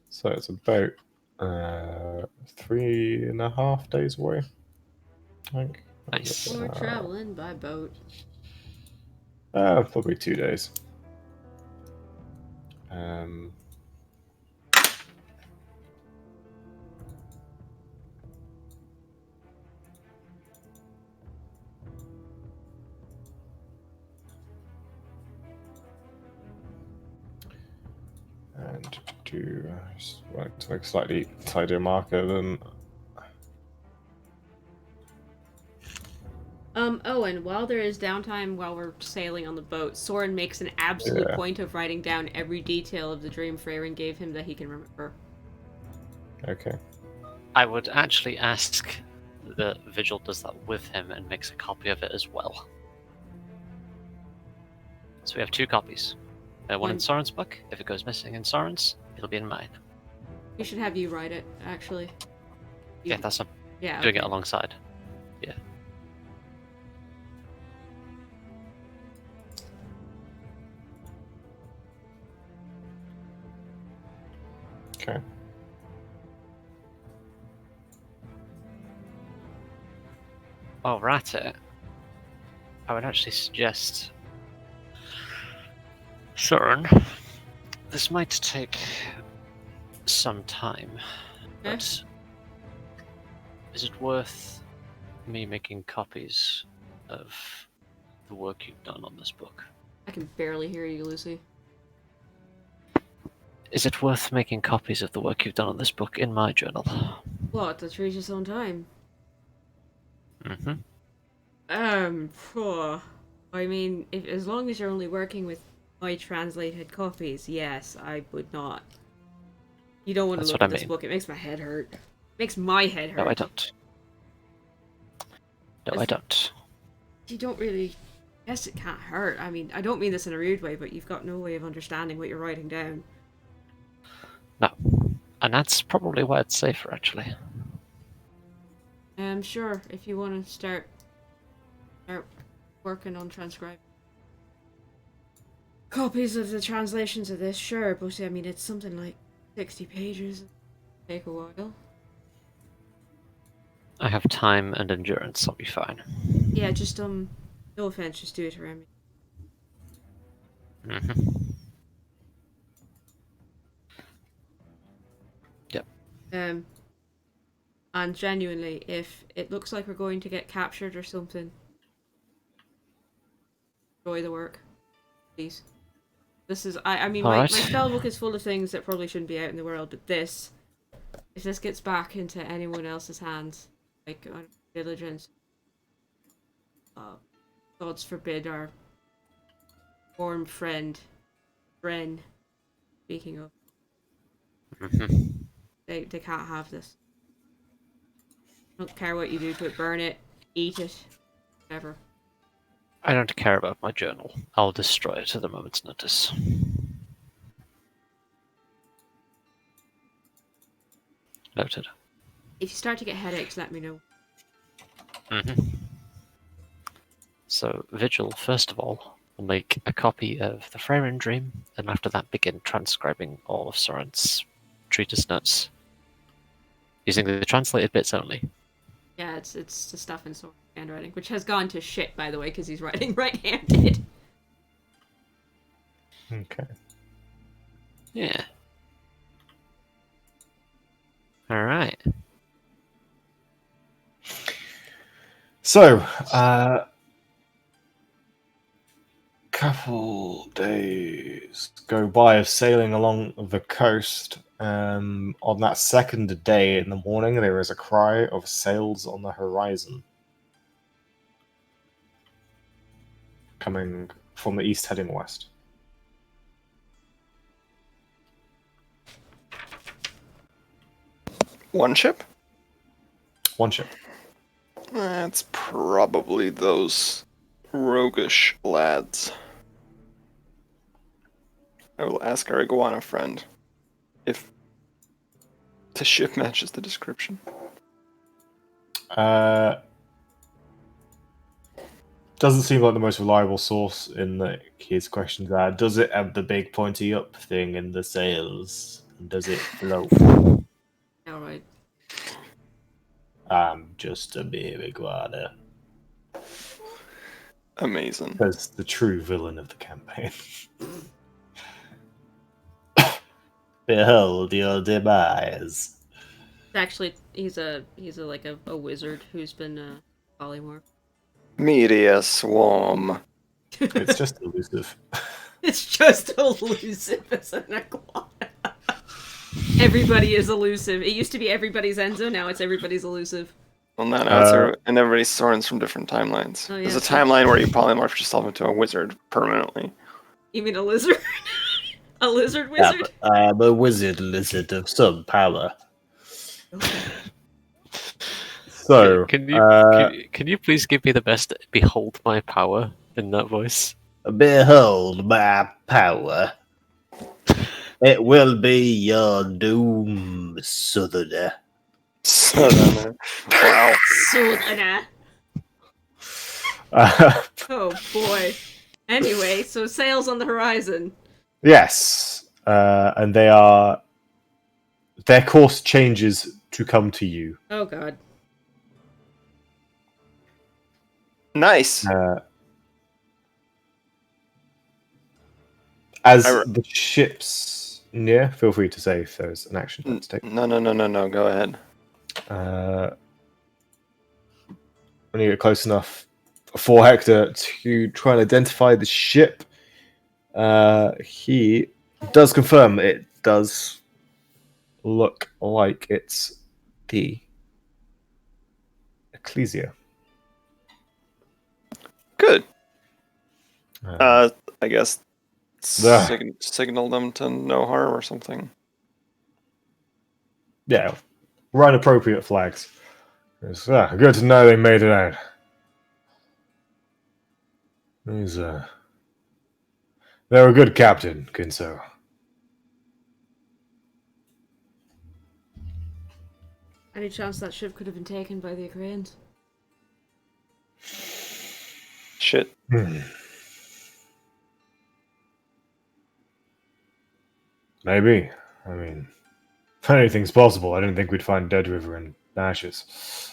So it's about 3.5 days away, I think. Nice. We're traveling by boat. Probably 2 days. And to like to make a slightly tidier marker than Oh, and while there is downtime while we're sailing on the boat, Soren makes an absolute Yeah. point of writing down every detail of the dream Freyrin gave him that he can remember. okay. I would actually ask that Vigil does that with him and makes a copy of it as well. So we have 2 copies. One in Soren's book. If it goes missing in Soren's, it'll be in mine. We should have you write it, actually. Yeah, that's I'm Yeah. doing it okay. alongside. Yeah. Okay. While we're at it, I would actually suggest Soren. This might take some time, but is it worth me making copies of the work you've done on this book? I can barely hear you, Lucy. Is it worth making copies of the work you've done on this book in my journal? What? To treat his own time? Mm-hmm. Phew. I mean, if as long as you're only working with my translated copies, yes, I would not. You don't want to That's look what at I this mean. book. It makes my head hurt. It makes my head hurt. No, I don't. No, I don't. You don't really. Yes, it can't hurt. I mean, I don't mean this in a rude way, but you've got no way of understanding what you're writing down. No. And that's probably why it's safer, actually. Sure, if you want to start start working on transcribing copies of the translations of this, sure, but I mean, it's something like 60 pages. It'll take a while. I have time and endurance. I'll be fine. Yeah, just, no offense, just do it around me. Mm-hmm. Yep. And genuinely, if it looks like we're going to get captured or something, enjoy the work, please. This is, I mean, All my right. spellbook is full of things that probably shouldn't be out in the world, but this, if this gets back into anyone else's hands, like, on diligence, gods forbid our warm friend, Bren, speaking of, Mm-hmm. they can't have this. I don't care what you do to it, burn it, eat it, whatever. I don't care about my journal. I'll destroy it at a moment's notice. Noted. If you start to get headaches, let me know. Mm-hmm. So, Vigil, first of all, will make a copy of the Freyrinn Dream, and after that begin transcribing all of Soren's treatise notes. Using the translated bits only. Yeah, it's the stuff in Soren's handwriting, which has gone to shit, by the way, because he's writing right-handed. Okay. Yeah. Alright. So, couple days go by of sailing along the coast. On that second day in the morning, there is a cry of sails on the horizon, coming from the east, heading west. One ship? One ship. That's probably those roguish lads. I will ask our iguana friend if the ship matches the description. Doesn't seem like the most reliable source in that his questions are: does it have the big pointy up thing in the sails? Does it float? Alright. I'm just a mere iguana. Amazing. Says the true villain of the campaign. Behold your demise. Actually, he's a wizard who's been polymorph. Media swarm. It's just elusive. It's just elusive as an iguana. Everybody is elusive. It used to be everybody's Enzo, now it's everybody's elusive. Well, now it's and everybody's Sorens from different timelines. Oh, yeah, There's a true. timeline where you polymorph yourself into a wizard permanently. You mean a lizard? A lizard wizard? I'm a wizard lizard of some power. So, Can you please give me the best behold my power in that voice? Behold my power. It will be your doom, southerner. Southerner. Wow. Southerner. Oh boy. Anyway, so sails on the horizon. yes, and their course changes to come to you. Oh god. Nice. As the ships near, feel free to say if there's an action to take. No. Go ahead. When you get close enough for Hector to try and identify the ship, he does confirm it does look like it's the Ecclesia. Good. Um, I guess signal them to no harm or something. Yeah, run appropriate flags. It's good to know they made it out. They're a good captain, Kinso. Any chance that ship could have been taken by the Ukrainians? Shit. Maybe. I mean, anything's possible. I didn't think we'd find Deadriver in ashes.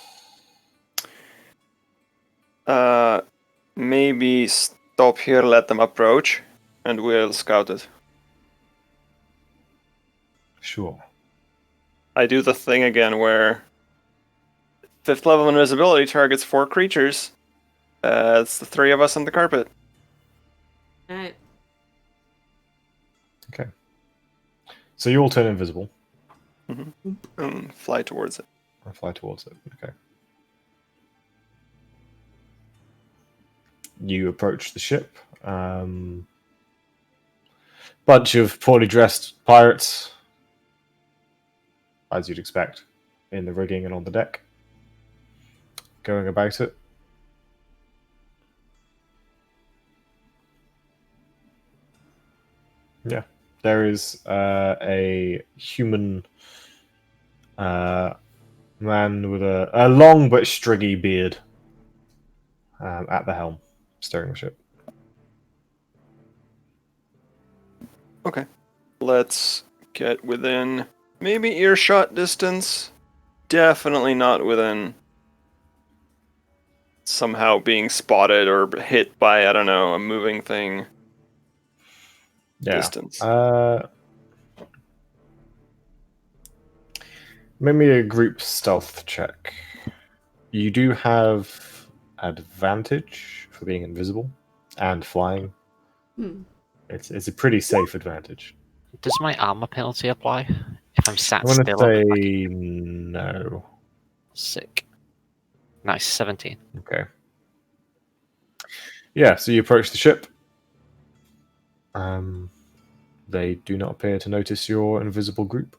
Maybe stop here, let them approach, and we'll scout it. Sure. I do the thing again where 5th level invisibility targets 4 creatures. It's the 3 of us on the carpet. Alright. Okay. So you all turn invisible And fly towards it. and fly towards it. Okay. You approach the ship. Bunch of poorly dressed pirates, as you'd expect, in the rigging and on the deck, going about it. Yeah, there is a human man with a long but stringy beard at the helm, steering the ship. Okay. Let's get within maybe earshot distance. Definitely not within somehow being spotted or hit by, I don't know, a moving thing distance. Maybe a group stealth check. You do have advantage for being invisible and flying. It's a pretty safe advantage. Does my armor penalty apply if I'm sat I'm going still? to say no. Sick. Nice, 17. Okay. Yeah, so you approach the ship. They do not appear to notice your invisible group.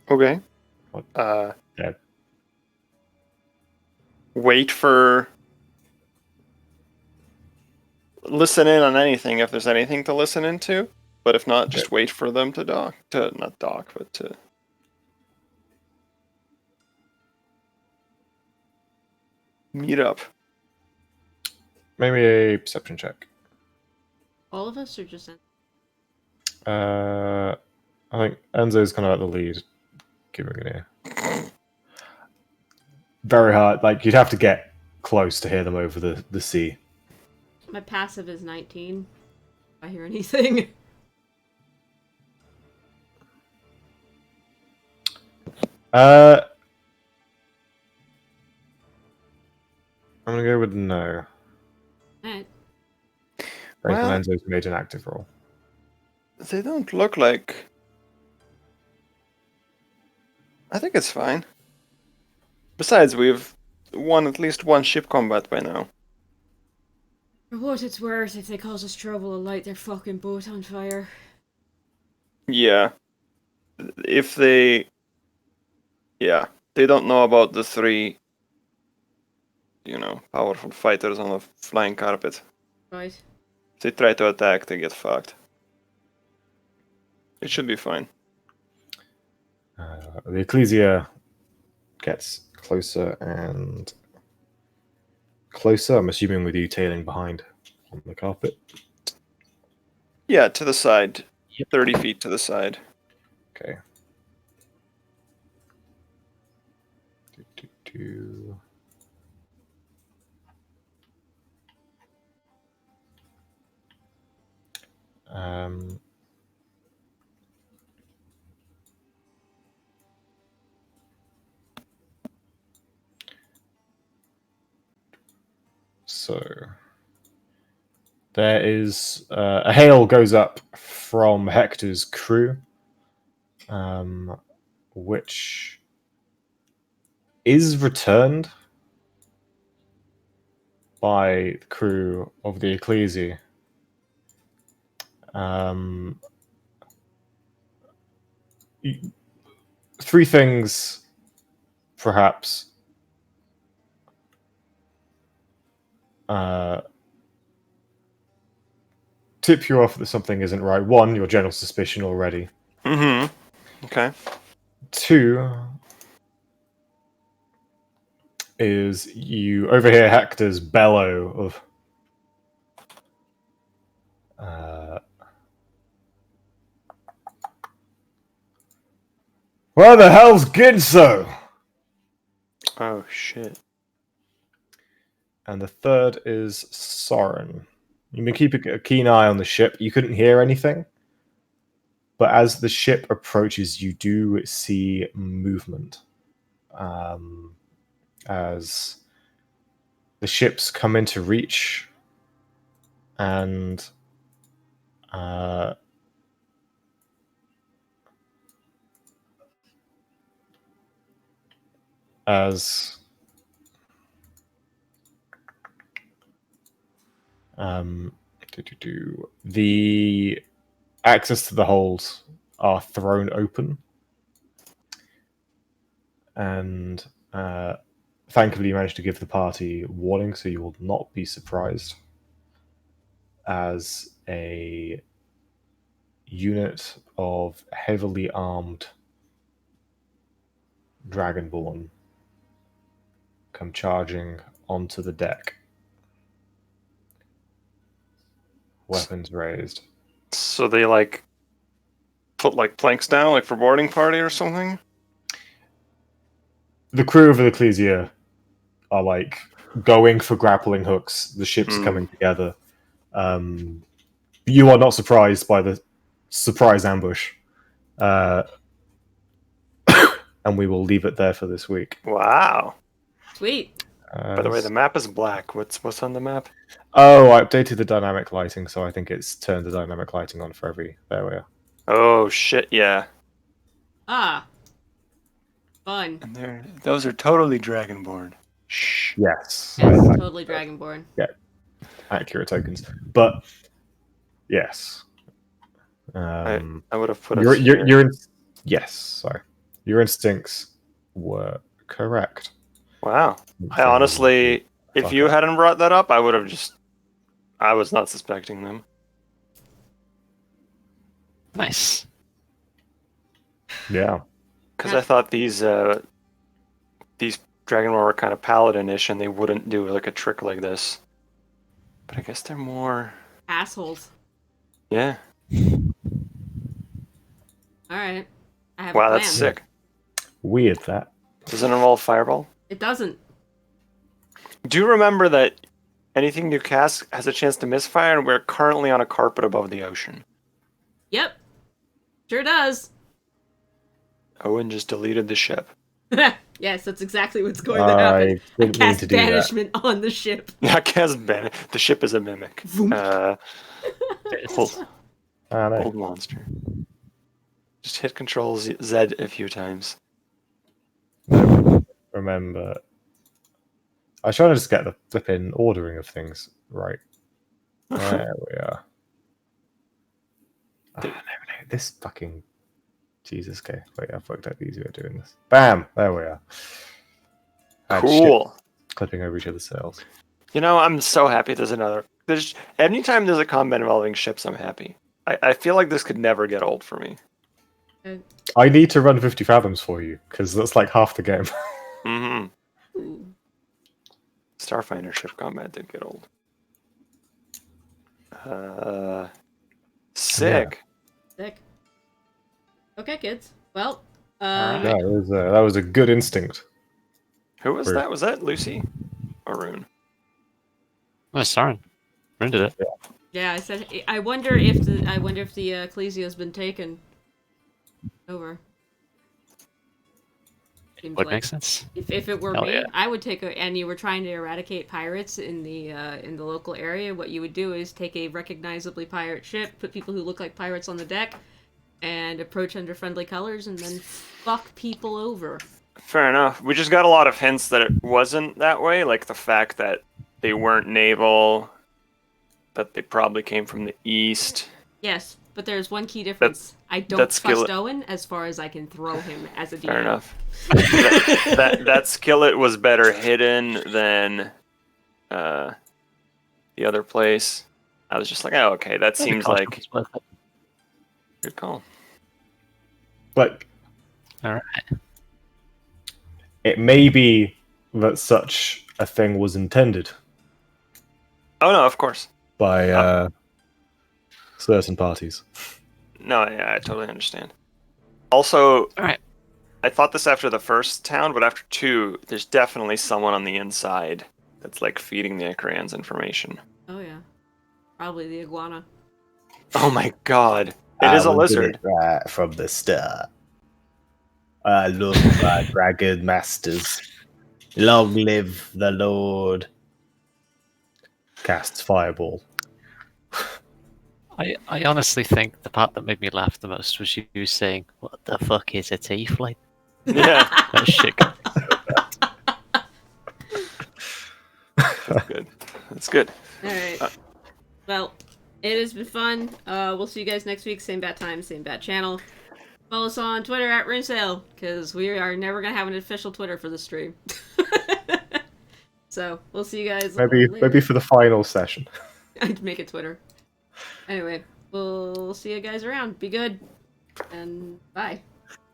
Okay. What? Uh, Yeah. Wait for. Listen in on anything if there's anything to listen into, but if not, just wait for them to dock. Not dock, but to. Meet up. Maybe a perception check. All of us or just I think Enzo's kind of at the lead. Giving it here. Very hard. Like, you'd have to get close to hear them over the sea. my passive is 19. If I hear anything. I'm gonna go with no. Alright. Well- Enzo's made an active roll. They don't look like. I think it's fine. Besides, we've won at least one ship combat by now. For what it's worth, if they cause us trouble, I'll light their fucking boat on fire. Yeah. If they. Yeah. They don't know about the 3, powerful fighters on a flying carpet. Right. If they try to attack, they get fucked. It should be fine. The Ecclesia gets closer and closer. I'm assuming with you tailing behind on the carpet. Yeah, to the side. Yep. 30 feet to the side. Okay. Do. So there is a hail goes up from Hector's crew, which is returned by the crew of the Ecclesia. Three things, perhaps. Tip you off that something isn't right. One, your general suspicion already. Mm-hmm. Okay. 2 is you overhear Hector's bellow of where the hell's Ginso? Oh shit. And the 3rd is Soren. You've been keeping a keen eye on the ship. You couldn't hear anything, but as the ship approaches, you do see movement. As the ships come into reach, and as the access to the holds are thrown open, and thankfully you managed to give the party warning, so you will not be surprised as a unit of heavily armed Dragonborn come charging onto the deck. Weapons raised. So they like put like planks down, like for boarding party or something? The crew of the Ecclesia are like going for grappling hooks. The ship's coming together. You are not surprised by the surprise ambush. And we will leave it there for this week. Wow. Sweet. By the way, the map is black. What's on the map? Oh, I updated the dynamic lighting, so I think it's turned the dynamic lighting on for every. There we are. Oh shit, yeah. Ah. Fun. And those are totally Dragonborn. Shh. Yes. Yes, totally Dragonborn. Accurate tokens. But, yes. I would have put your, us here. yes, sorry. Your instincts were correct. Wow. I honestly, if you hadn't brought that up, I would have just... I was not suspecting them. Nice. Yeah. Because I thought these Dragonborn were kind of paladin-ish and they wouldn't do like a trick like this. But I guess they're more... Assholes. Yeah. Alright. I have Wow, a plan. that's sick. Weird, that. Does it involve fireball? It doesn't. Do you remember that anything you cast has a chance to misfire, and we're currently on a carpet above the ocean? Yep. Sure does. Owen just deleted the ship. Yes, that's exactly what's going to happen. I didn't mean cast to do that. banishment on the ship. I cast ban. The ship is a mimic. Old monster. Just hit Control Z a few times. Remember, I was trying to just get the flipping ordering of things right. There we are. Oh, no, this fucking Jesus. Okay, wait, I've worked out the easier way of doing this. Bam! There we are. Cool. Clipping over each other's sails. You know, I'm so happy anytime there's a combat involving ships, I'm happy. I feel like this could never get old for me. I need to run 50 fathoms for you, because that's like half the game. Mm-hmm. Starfinder ship combat did get old. Sick. Sick. Okay, kids. Well, That was a good instinct. Who was that? Was that Lucy or Rune? Oh, Saren. Rune did it. yeah, I said I wonder if the Ecclesia has been taken over. Seems Would like make sense. if it were Hell me, yeah. I would take and you were trying to eradicate pirates in the local area. What you would do is take a recognizably pirate ship, put people who look like pirates on the deck, and approach under friendly colors, and then fuck people over. Fair enough. We just got a lot of hints that it wasn't that way, like the fact that they weren't naval, that they probably came from the east. Yes, but there's one key difference. I don't trust Owen as far as I can throw him as a DM. Fair enough. that skillet was better hidden than the other place. I was just like, oh, okay, that seems like good call. But All right. It may be that such a thing was intended Oh no, of course. by certain parties. No, yeah, I totally understand. Also, All right. I thought this after the first town, but after 2, there's definitely someone on the inside that's like feeding the Icarans information. Oh yeah, probably the iguana. Oh my god. It I is a was in lizard. it right from the start. I love my dragon masters. Long live the Lord. Casts fireball. I honestly think the part that made me laugh the most was you saying, "What the fuck is a tiefling?" Yeah, That shit. that's good. That's good. All right. Uh, Well, it has been fun. We'll see you guys next week. Same bat time, same bat channel. Follow us on Twitter at RuneSale, because we are never gonna have an official Twitter for the stream. So we'll see you guys later. Maybe for the final session. I'd make it Twitter. Anyway, we'll see you guys around. Be good, and bye.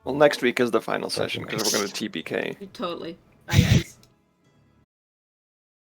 Well, next week is the final session because we're going to TPK. Totally. Bye, guys.